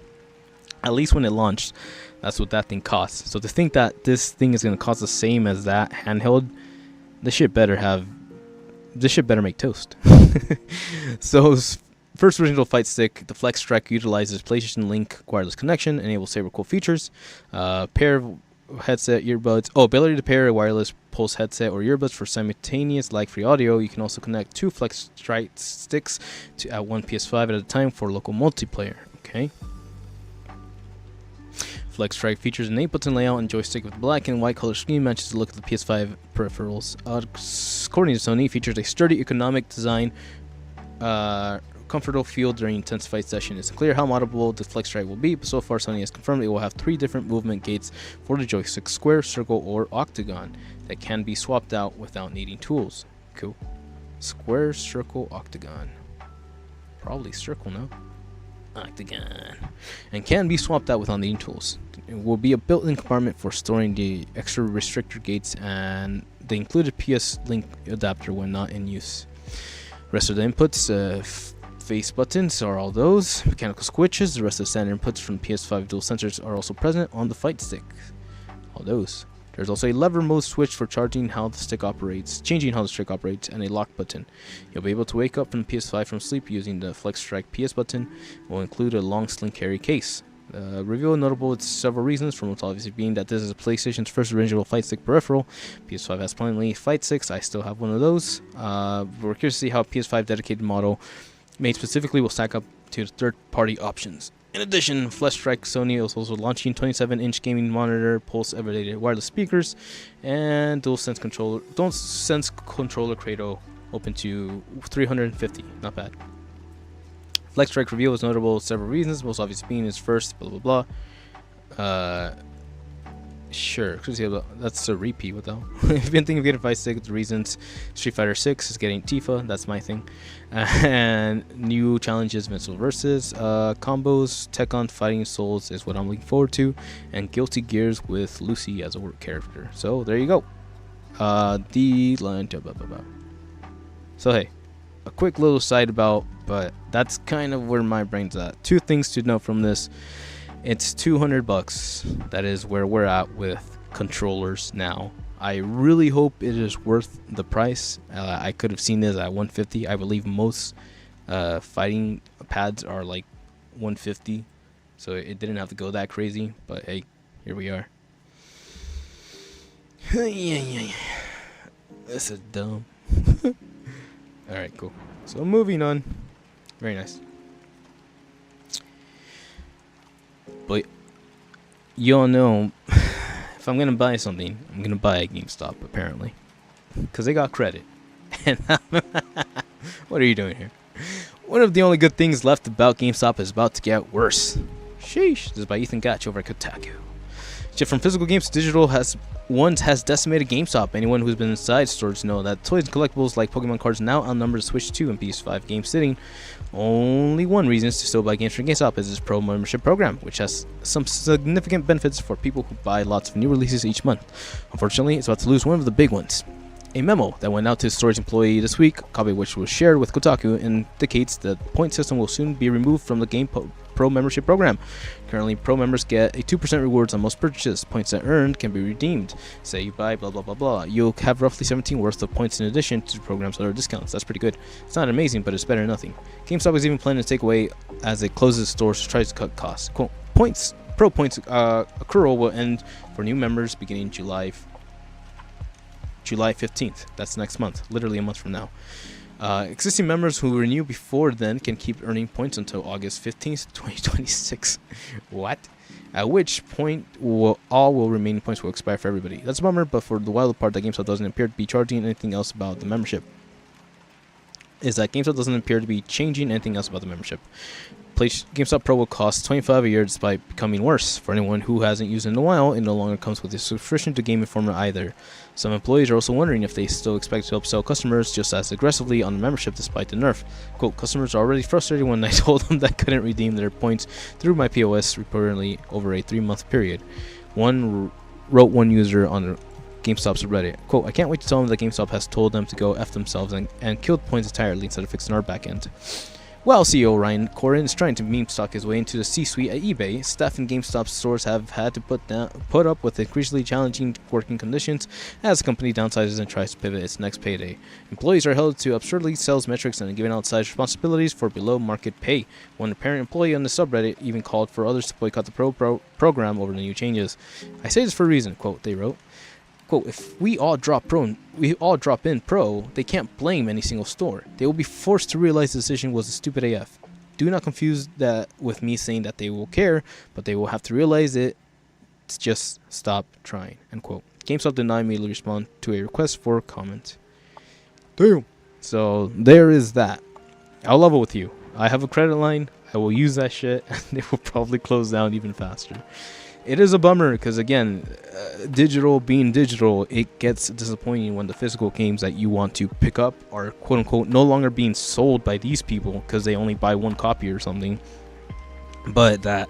A: at least when it launched, that's what that thing costs. So to think that this thing is going to cost the same as that handheld, this shit better make toast. So first original fight stick, the Flex Strike utilizes PlayStation Link wireless connection, enables saber cool features, pair of headset earbuds. Ability to pair a wireless pulse headset or earbuds for simultaneous lag-free audio. You can also connect two Flex Strike sticks at one PS5 at a time for local multiplayer. Okay. Flex Strike features an 8-button layout and joystick with black and white color screen matches the look of the PS5 peripherals. according to Sony, features a sturdy economic design, comfortable feel during intense fight session. It's unclear how moddable the Flex Strike will be, but so far Sony has confirmed it will have 3 different movement gates for the joystick: square, circle, or octagon, that can be swapped out without needing tools. Cool. Square, circle, octagon. Probably circle, no? Octagon. And can be swapped out without needing tools. It will be a built-in compartment for storing the extra restrictor gates and the included PS Link adapter when not in use. Rest of the inputs, face buttons are all those. Mechanical switches, the rest of the standard inputs from PS5 dual sensors are also present on the fight stick. All those. There's also a lever mode switch for changing how the stick operates, and a lock button. You'll be able to wake up from the PS5 from sleep using the Flex Strike PS button. It will include a long sling carry case. Reveal notable with several reasons, from most obviously being that this is PlayStation's first original fight stick peripheral. PS5 has plenty of fight sticks. I still have one of those. We're curious to see how a PS5 dedicated model made specifically will stack up to the third-party options. In addition, Flex Strike Sony is also launching 27-inch gaming monitor, pulse elevated wireless speakers, and DualSense controller cradle open to $350. Not bad. Flex Strike reveal was notable for several reasons, most obvious being its first blah blah blah. Sure, that's a repeat though. If you've been thinking of getting a fight stick, the reasons: Street Fighter 6 is getting Tifa, that's my thing, and new challenges, Missile Versus, combos, Tekken Fighting Souls is what I'm looking forward to, and Guilty Gears with Lucy as a work character. So there you go. The line. So hey, a quick little side about, but that's kind of where my brain's at. 2 things to note from this. It's $200. That is where we're at with controllers now. I really hope it is worth the price. I could have seen this at $150. I believe most fighting pads are like $150, so it didn't have to go that crazy. But hey, here we are. Yeah. This is dumb. All right, cool. So moving on. Very nice. But you all know, if I'm gonna buy something, I'm gonna buy at GameStop, apparently, because they got credit. And what are you doing here? One of the only good things left about GameStop is about to get worse. Sheesh. This is by Ethan Gatch over at Otaku. Shift from physical games to digital has decimated GameStop. Anyone who's been inside stores know that toys and collectibles like Pokemon cards now outnumber the Switch 2 and PS5 game sitting. Only one reason to still buy games from GameStop is its Pro membership program, which has some significant benefits for people who buy lots of new releases each month. Unfortunately, it's about to lose one of the big ones. A memo that went out to a storage employee this week, a copy of which was shared with Kotaku, indicates that the point system will soon be removed from the Game Pro membership program. Currently, Pro members get a 2% rewards on most purchases. Points that earned can be redeemed. Say you buy blah blah blah blah. You'll have roughly 17 worth of points in addition to the program's other discounts. That's pretty good. It's not amazing, but it's better than nothing. GameStop is even planning to take away as it closes stores to try to cut costs. Quote, Pro points accrual will end for new members beginning July 15th. That's next month, literally a month from now. Existing members who renew before then can keep earning points until August 15th, 2026. What? At which point, all remaining points will expire for everybody. That's a bummer, but for the wild part that GameStop doesn't appear to be charging anything else about the membership. Is that GameStop doesn't appear to be changing anything else about the membership. GameStop Pro will cost $25 a year despite becoming worse. For anyone who hasn't used it in a while, it no longer comes with a subscription to Game Informer either. Some employees are also wondering if they still expect to upsell customers just as aggressively on the membership despite the nerf. Quote, customers are already frustrated when I told them that I couldn't redeem their points through my POS reportedly over a 3-month period. Wrote one user on the GameStop subreddit. Quote, I can't wait to tell them that GameStop has told them to go F themselves and killed points entirely instead of fixing our backend. While CEO Ryan Corin is trying to meme stock his way into the C-suite at eBay, staff in GameStop stores have had to put up with increasingly challenging working conditions as the company downsizes and tries to pivot its next payday. Employees are held to absurdly sales metrics and given outsized responsibilities for below-market pay. One apparent employee on the subreddit even called for others to boycott the program over the new changes. I say this for a reason, quote, they wrote. Quote, if we all drop in Pro, they can't blame any single store. They will be forced to realize the decision was a stupid AF. Do not confuse that with me saying that they will care, but they will have to realize it. Just stop trying, end quote. GameStop did not immediately respond to a request for comment. Damn. So there is that. I'll level with you. I have a credit line. I will use that shit, and it will probably close down even faster. It is a bummer because, again, digital being digital, it gets disappointing when the physical games that you want to pick up are quote unquote no longer being sold by these people because they only buy one copy or something. But that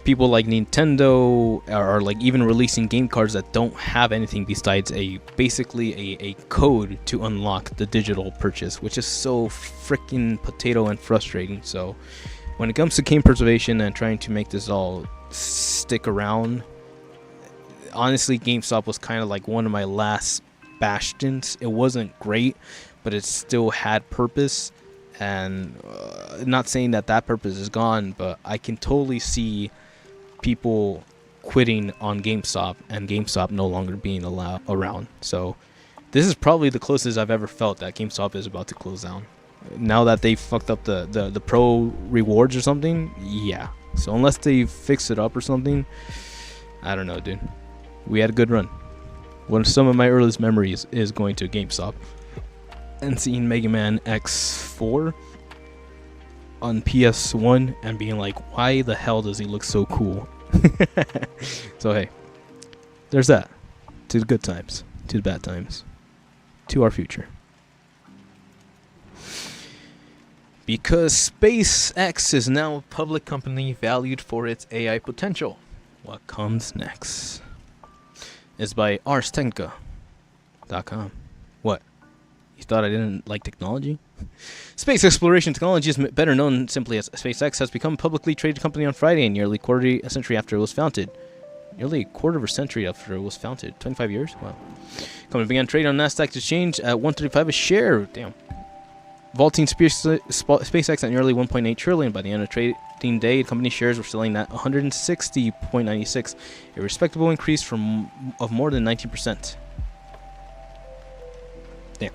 A: people like Nintendo are like even releasing game cards that don't have anything besides basically a code to unlock the digital purchase, which is so freaking potato and frustrating. So when it comes to game preservation and trying to make this all stick around, honestly, GameStop was kind of like one of my last bastions. It wasn't great, but it still had purpose. And not saying that purpose is gone, but I can totally see people quitting on GameStop and GameStop no longer being around. So this is probably the closest I've ever felt that GameStop is about to close down. Now that they fucked up the pro rewards or something, yeah. So unless they fix it up or something, I don't know, dude. We had a good run. One of some of my earliest memories is going to GameStop and seeing Mega Man X4 on PS1 and being like, why the hell does he look so cool? So hey, there's that. To the good times, to the bad times, to our future. Because SpaceX is now a public company valued for its AI potential. What comes next? Is by arstechnica.com. What? You thought I didn't like technology? Space exploration technology is better known simply as SpaceX has become a publicly traded company on Friday, nearly quarter of a century after it was founded. Nearly a quarter of a century after it was founded. 25 years? Wow. Company began trading on NASDAQ exchange at $135 a share. Damn. Vaulting SpaceX at nearly $1.8 trillion by the end of trading day. The company shares were selling at $160.96, a respectable increase of more than 19%. Damn.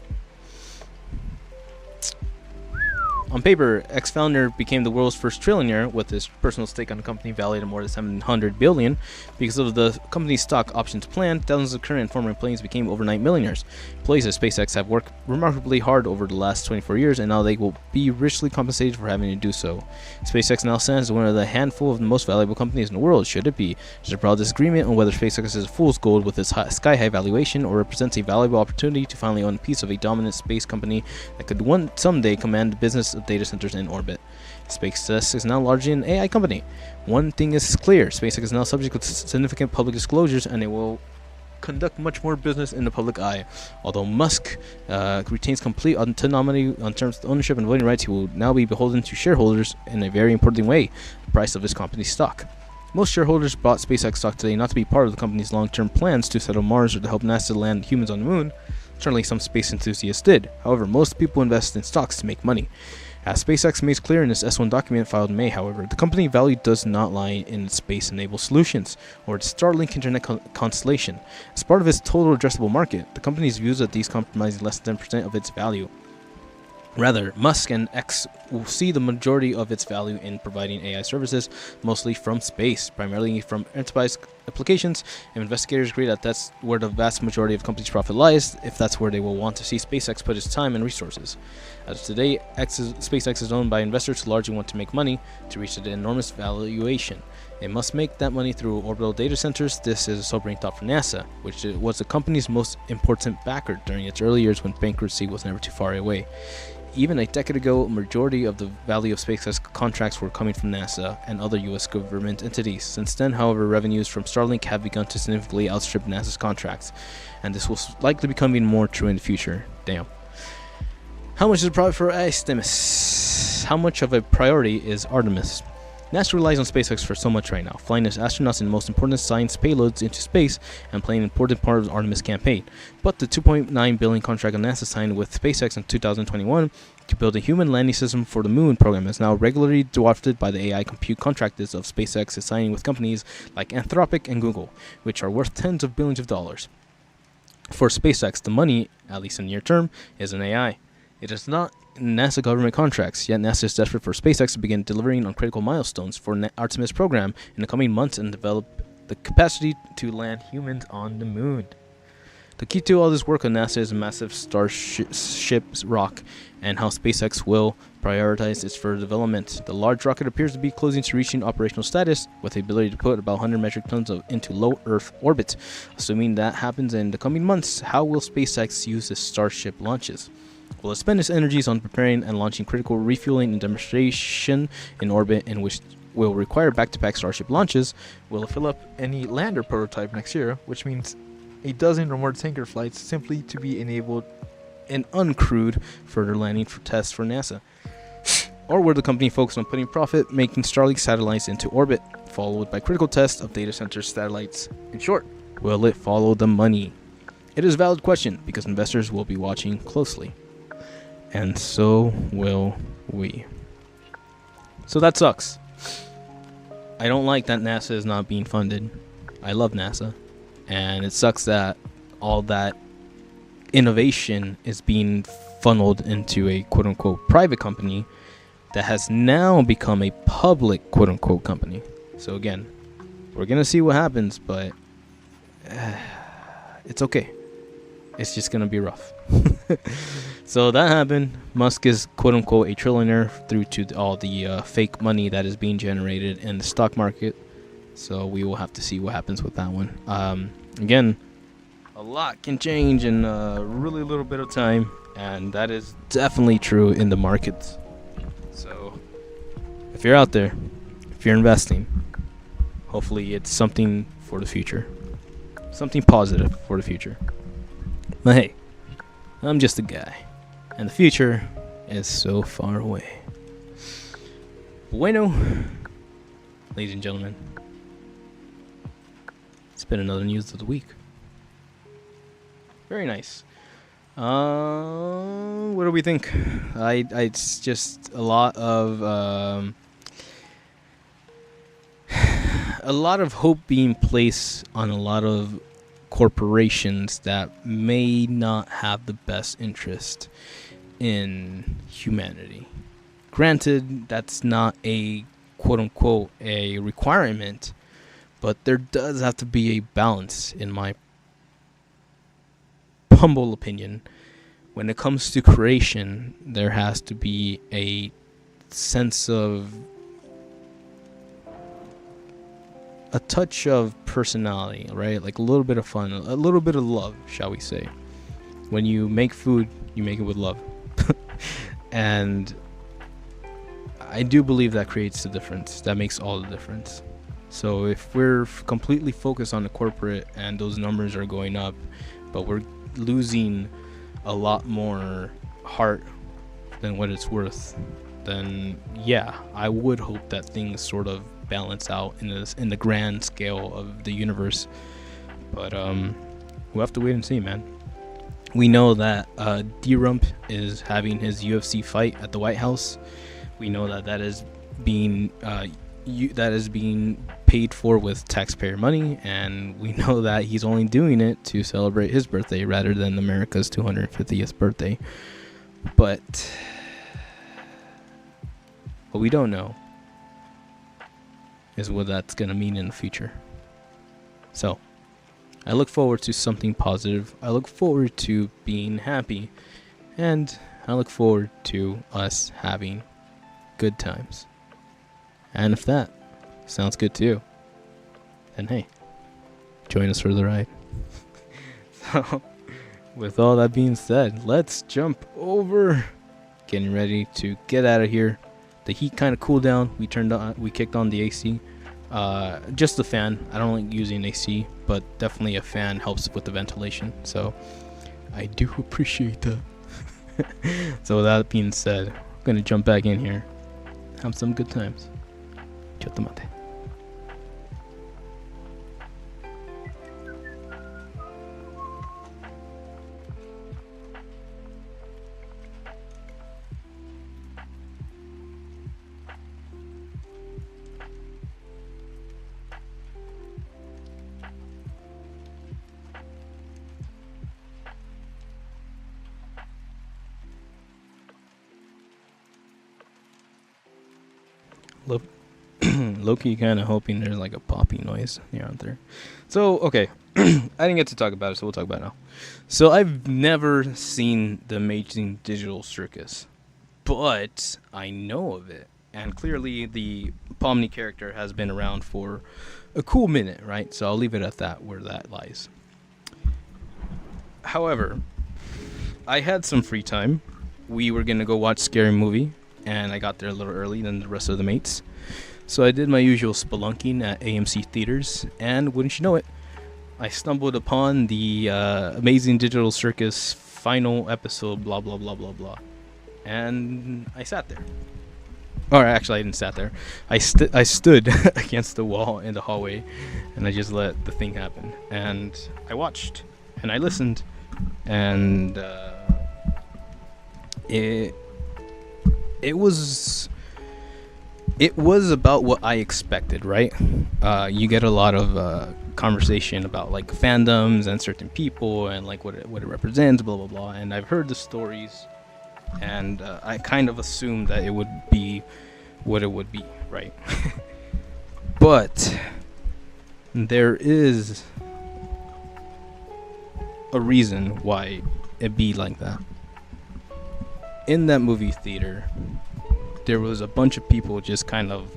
A: On paper, ex-founder became the world's first trillionaire with his personal stake on the company valued at more than $700 billion. Because of the company's stock options plan, thousands of current and former employees became overnight millionaires. Employees at SpaceX have worked remarkably hard over the last 24 years, and now they will be richly compensated for having to do so. SpaceX now stands as one of the handful of the most valuable companies in the world. Should it be? There's a broad disagreement on whether SpaceX is fool's gold with its sky-high valuation or represents a valuable opportunity to finally own a piece of a dominant space company that could someday command the business of data centers in orbit. SpaceX is now largely an AI company. One thing is clear: SpaceX is now subject to significant public disclosures, and it will conduct much more business in the public eye. Although Musk retains complete autonomy on terms of ownership and voting rights, he will now be beholden to shareholders in a very important way: the price of his company's stock. Most shareholders bought SpaceX stock today not to be part of the company's long-term plans to settle Mars or to help NASA land humans on the moon. Certainly some space enthusiasts did. However, most people invest in stocks to make money. As SpaceX makes clear in its S1 document filed in May, however, the company value does not lie in its space-enabled solutions or its Starlink internet constellation. As part of its total addressable market, the company's views that these comprise less than 10% of its value. Rather, Musk and X will see the majority of its value in providing AI services, mostly from space, primarily from enterprise applications, and investigators agree that that's where the vast majority of the company's profit lies, if that's where they will want to see SpaceX put its time and resources. As of today, SpaceX is owned by investors who largely want to make money to reach an enormous valuation. It must make that money through orbital data centers. This is a sobering thought for NASA, which was the company's most important backer during its early years when bankruptcy was never too far away. Even a decade ago, a majority of the value of SpaceX contracts were coming from NASA and other U.S. government entities. Since then, however, revenues from Starlink have begun to significantly outstrip NASA's contracts, and this will likely become even more true in the future. Damn. How much is the profit for Artemis? How much of a priority is Artemis? NASA relies on SpaceX for so much right now, flying its astronauts in the most important science payloads into space and playing an important part of the Artemis campaign. But the $2.9 billion contract NASA signed with SpaceX in 2021 to build a human landing system for the Moon program is now regularly dwarfed by the AI compute contractors of SpaceX is signing with companies like Anthropic and Google, which are worth tens of billions of dollars. For SpaceX, the money, at least in the near term, is in AI. It is not NASA government contracts, yet NASA is desperate for SpaceX to begin delivering on critical milestones for the Artemis program in the coming months and develop the capacity to land humans on the moon. The key to all this work on NASA is a massive Starship's rock and how SpaceX will prioritize its further development. The large rocket appears to be closing to reaching operational status with the ability to put about 100 metric tons into low Earth orbit. Assuming that happens in the coming months, how will SpaceX use the Starship launches? Will it spend its energies on preparing and launching critical refueling and demonstration in orbit, in which will require back-to-back Starship launches?
C: Will it fill up any lander prototype next year, which means a dozen or more tanker flights simply to be enabled
A: An uncrewed further landing for tests for NASA? Or will the company focus on putting profit, making Starlink satellites into orbit, followed by critical tests of data center satellites? In short, will it follow the money? It is a valid question because investors will be watching closely. And so will we. So that sucks. I don't like that NASA is not being funded. I love NASA. And it sucks that all that innovation is being funneled into a quote-unquote private company that has now become a public quote-unquote company. So again, we're gonna see what happens, but it's okay. It's just gonna be rough. So that happened. Musk is quote-unquote a trillionaire through to all the fake money that is being generated in the stock market. So we will have to see what happens with that one. Again, a lot can change in a really little bit of time, and that is definitely true in the markets. So if you're out there, if you're investing, hopefully it's something for the future, something positive for the future. But hey, I'm just a guy, and the future is so far away. Bueno, ladies and gentlemen, it's been another news of the week. Very nice. What do we think? It's just a lot of hope being placed on a lot of corporations that may not have the best interest in humanity. Granted, that's not a quote-unquote a requirement, but there does have to be a balance, in my humble opinion. When it comes to creation, there has to be a sense of a touch of personality, right? Like a little bit of fun, a little bit of love, shall we say. When you make food, you make it with love. And I do believe that creates the difference. That makes all the difference. So if we're completely focused on the corporate and those numbers are going up, but we're losing a lot more heart than what it's worth, then yeah, I would hope that things sort of balance out in the grand scale of the universe. But we'll have to wait and see, man. We know that D-Rump is having his UFC fight at the White House. We know that is being paid for with taxpayer money, and we know that he's only doing it to celebrate his birthday rather than America's 250th birthday. But what we don't know is what that's going to mean in the future. So I look forward to something positive. I look forward to being happy, and I look forward to us having good times. And if that sounds good to you, then hey, join us for the ride. So, with all that being said, let's jump over. Getting ready to get out of here. The heat kind of cooled down. We kicked on the AC. Just the fan. I don't like using AC, but definitely a fan helps with the ventilation. So I do appreciate that. So with that being said, I'm gonna jump back in here. Have some good times. Chotto mate. Low-key kind of hoping there's like a poppy noise here out there. So, okay. I didn't get to talk about it, so we'll talk about it now. So, I've never seen the Amazing Digital Circus, but I know of it. And clearly, the Pomni character has been around for a cool minute, right? So, I'll leave it at that, where that lies. However, I had some free time. We were going to go watch Scary Movie, and I got there a little early than the rest of the mates. So I did my usual spelunking at AMC theaters, and wouldn't you know it, I stumbled upon the Amazing Digital Circus final episode, blah, blah, blah, blah, blah. And I sat there. Or actually, I didn't sat there. I stood against the wall in the hallway, and I just let the thing happen. And I watched, and I listened, and it was about what I expected, right? You get a lot of conversation about like fandoms and certain people and like what it represents, blah blah blah. And I've heard the stories, and I kind of assumed that it would be what it would be, right? But there is a reason why it be like that. In that movie theater, there was a bunch of people just kind of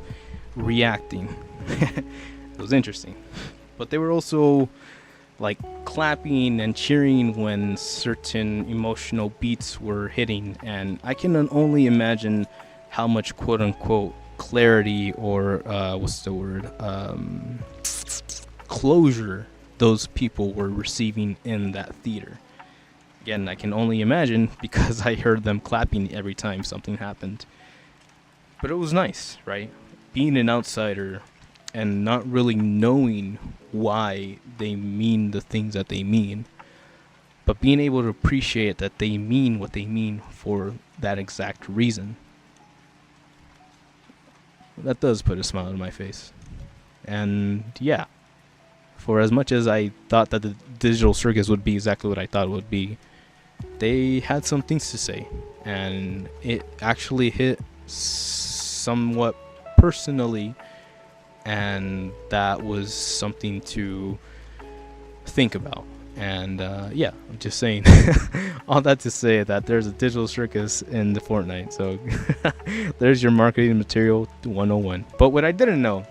A: reacting. It was interesting. But they were also like clapping and cheering when certain emotional beats were hitting, and I can only imagine how much quote unquote clarity or closure those people were receiving in that theater. Again, I can only imagine because I heard them clapping every time something happened. But it was nice, right? Being an outsider and not really knowing why they mean the things that they mean, but being able to appreciate that they mean what they mean for that exact reason. That does put a smile on my face. And yeah, for as much as I thought that the Digital Circus would be exactly what I thought it would be, they had some things to say, and it actually hit somewhat personally, and that was something to think about. And yeah, I'm just saying all that to say that there's a Digital Circus in the Fortnite, so there's your marketing material 101. But what I didn't know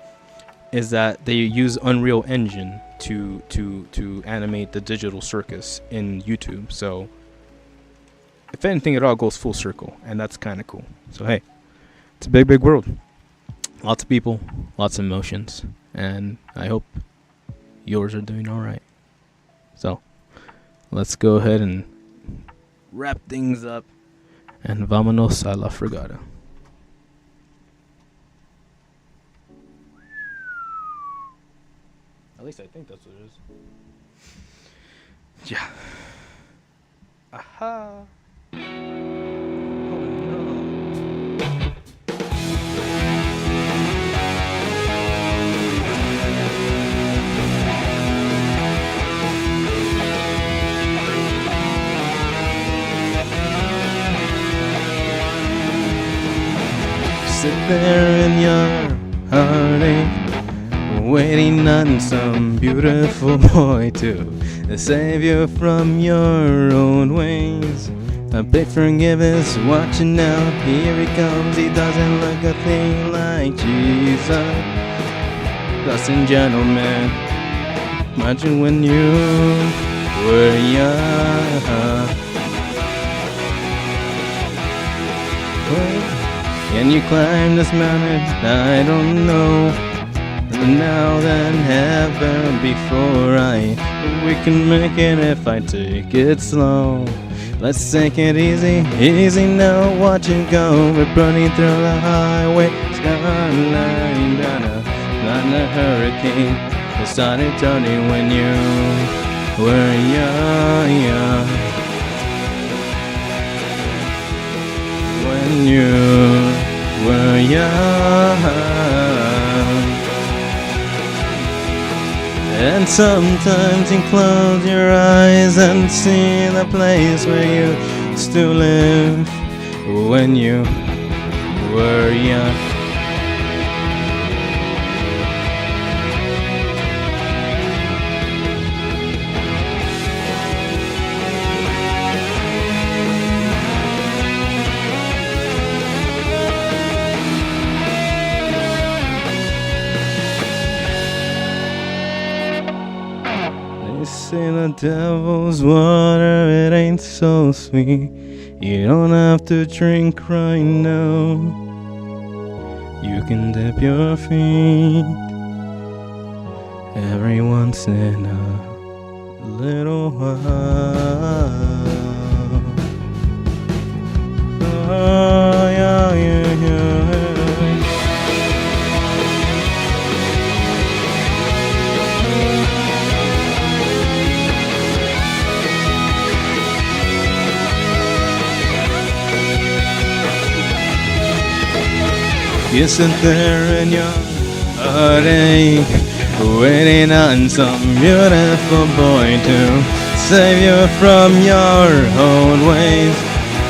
A: is that they use Unreal Engine to animate the Digital Circus in YouTube. So if anything, it all goes full circle, and that's kind of cool. So hey, it's a big, big world. Lots of people, lots of emotions, and I hope yours are doing all right. So let's go ahead and wrap things up, and vámonos a la fregada. At least I think that's what it is. Yeah. Aha. Oh no. Sit there in your heartache, waiting on some beautiful boy to save you from your own ways. A big forgiveness watching now, here he comes, he doesn't look a thing like Jesus. Ladies and gentlemen, imagine when you were young. Can you climb this mountain? I don't know. Now than ever before, we can make it if I take it slow. Let's take it easy, easy now, watch it go. We're running through the highway, skyline, not a hurricane. It started turning when you were young. When you were young. And sometimes you close your eyes and see the place where you used to live when you were young. say the devil's water, it ain't so sweet. You don't have to drink right now. You can dip your feet every once in a little while. Oh, yeah, yeah, yeah. You sit there in your heartache, waiting on some beautiful boy to save you from your own ways.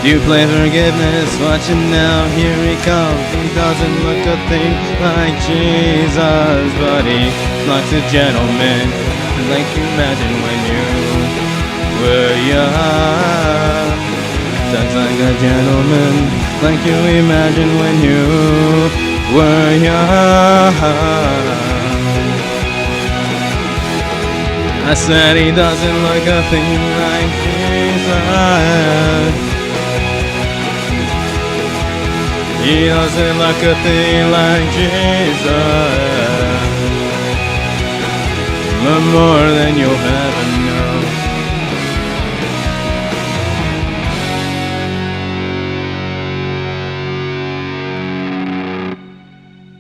A: You play forgiveness, watching now, here he comes. He doesn't look a thing like Jesus, but he looks a gentleman, like you imagine when you were young. Talks like a gentleman, like you imagine when you were young. I said he doesn't look a thing like Jesus. He doesn't look a thing like Jesus. But more than you'll ever know.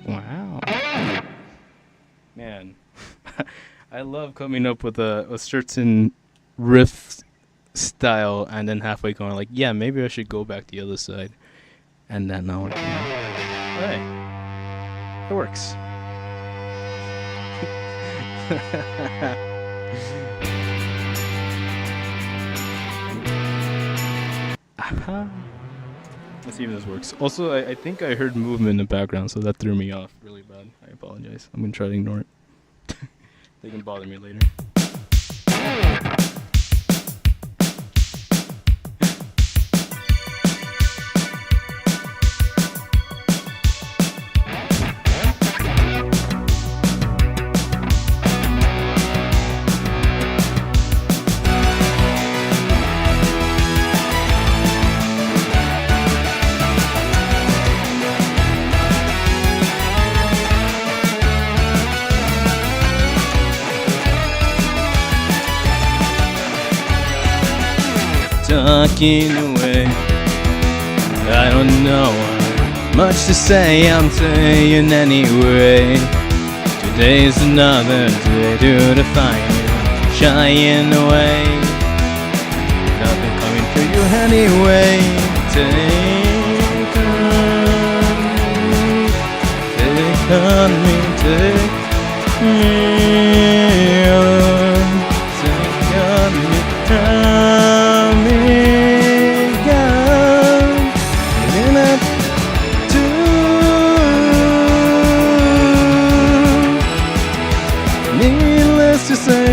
A: Wow. Man, I love coming up with a certain riff style and then halfway going like, yeah, maybe I should go back the other side. And then now, hey, it works. Let's see if this works. Also, I think I heard movement in the background, so that threw me off really bad. I apologize. I'm gonna try to ignore it. They can bother me later. Talking away, I don't know much to say, I'm saying anyway. Today's another day to define you, shying away. Nothing coming for you anyway. Take on me, take me on, take on me. Needless to say,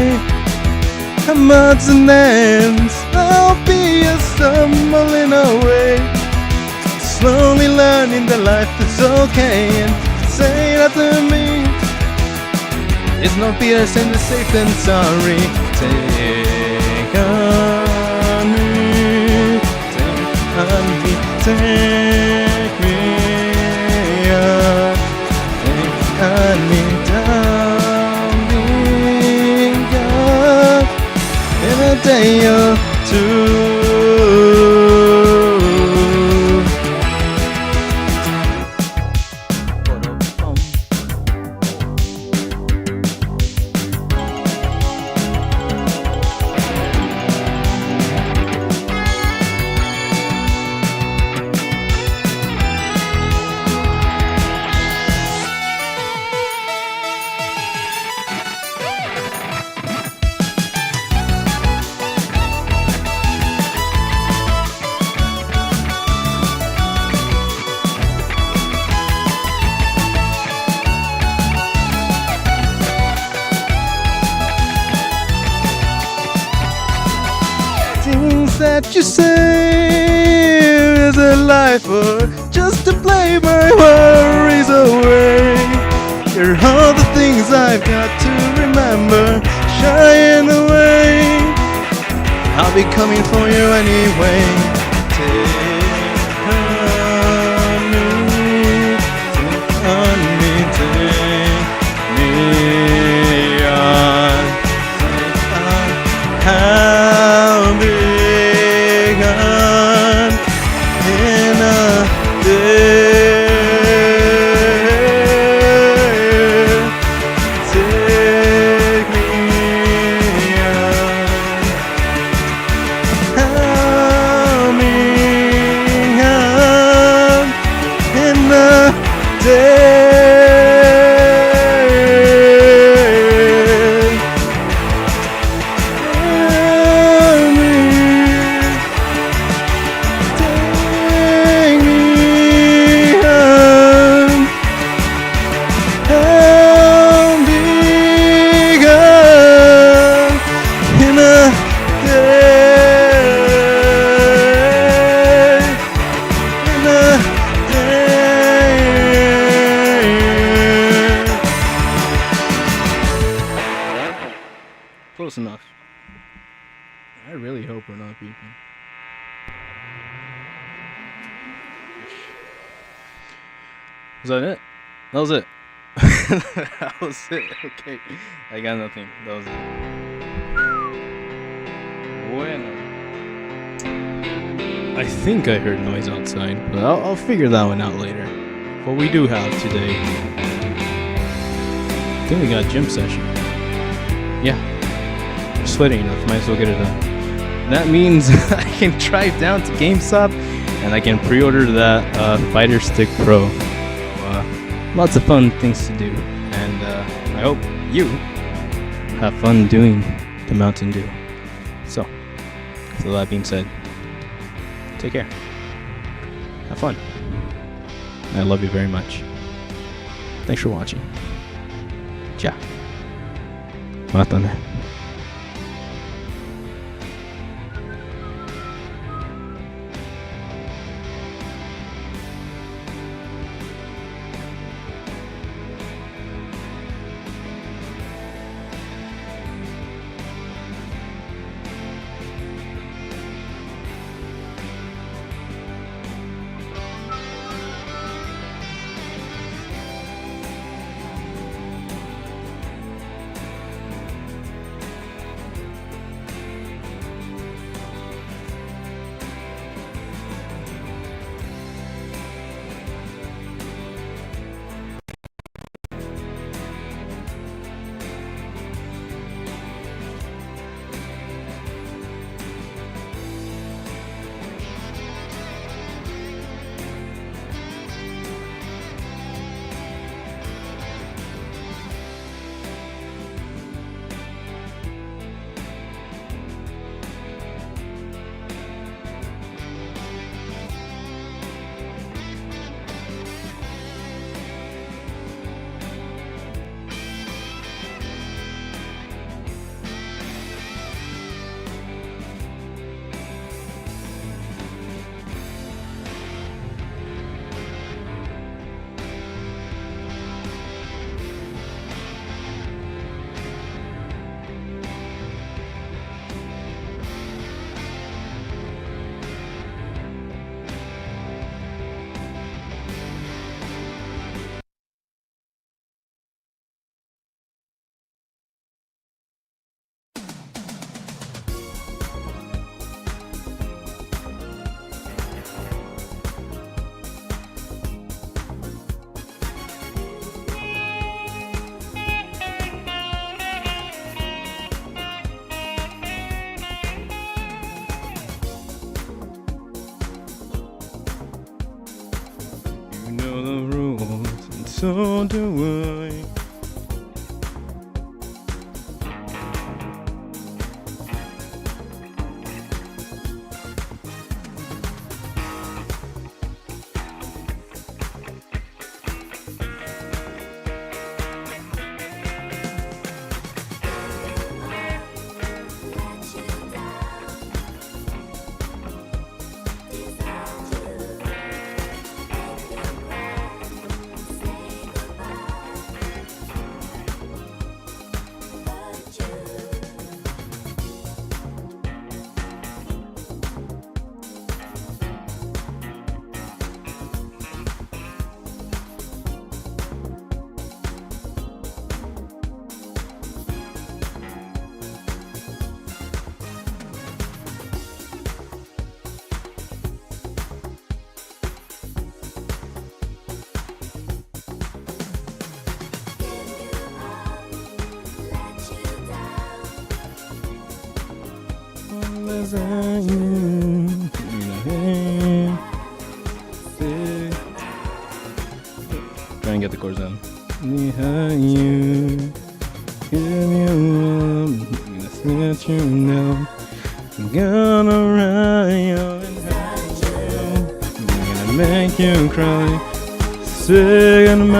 A: I'm odds and ends. I'll be a stumbling away, slowly learning that life is okay. And say that to me, it's no peace in the safe and sorry. Take on me, take on me, take me on, take on me down. In a day or two. That you say is a life or just to play my worries away. You're all the things I've got to remember, shying away. I'll be coming for you anyway. Take on me, take me on. How big on in a day. Take me on. How big on in a day. Take me home. How big in a day. In a day. Close enough. I really hope we're not beeping. Was that it? That was it. That was it. Okay. I got nothing. That was it. Bueno. I think I heard noise outside, but I'll figure that one out later. What we do have today. I think we got gym session. Yeah. We're sweating enough. Might as well get it done. That means I can drive down to GameStop and I can pre-order that Fighter Stick Pro. Lots of fun things to do, and I hope you have fun doing the Mountain Dew. So that being said, take care. Have fun. I love you very much. Thanks for watching. Ciao. Mátame. so do I. Without you, try and get the chords down. Behind you, give you up, I'm gonna set you down. I'm gonna ride you and hide you. I'm gonna make you cry. Say goodbye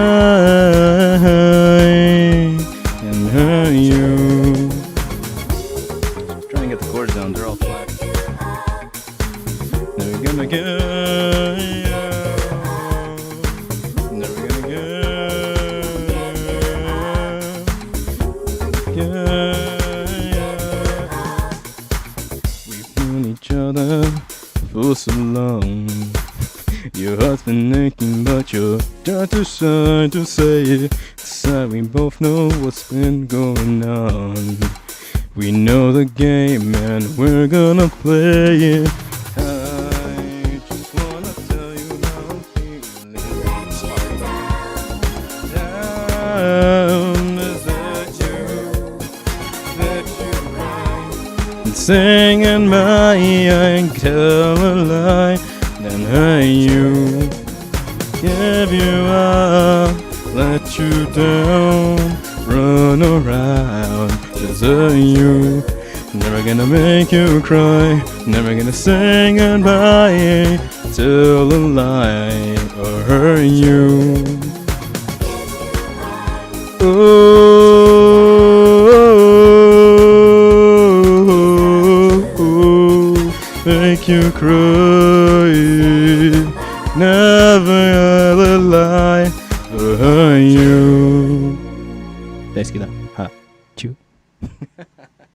A: and hurt you. Trying to get the chords down, they're all flat. Never gonna get you. Never gonna get you. We've known each other for so long. Your heart's been aching, but you're too shy to say it. Sad, we both know what's been going on. We know the game and we're gonna play it. I just wanna tell you how I'm feeling. Down is that you cry. And singing my I tell a lie. Then hurt you, give you up, let you down, run around, desert you. Never gonna make you cry, never gonna sing goodbye, tell a lie or hurt you. Oh, make you cry. Never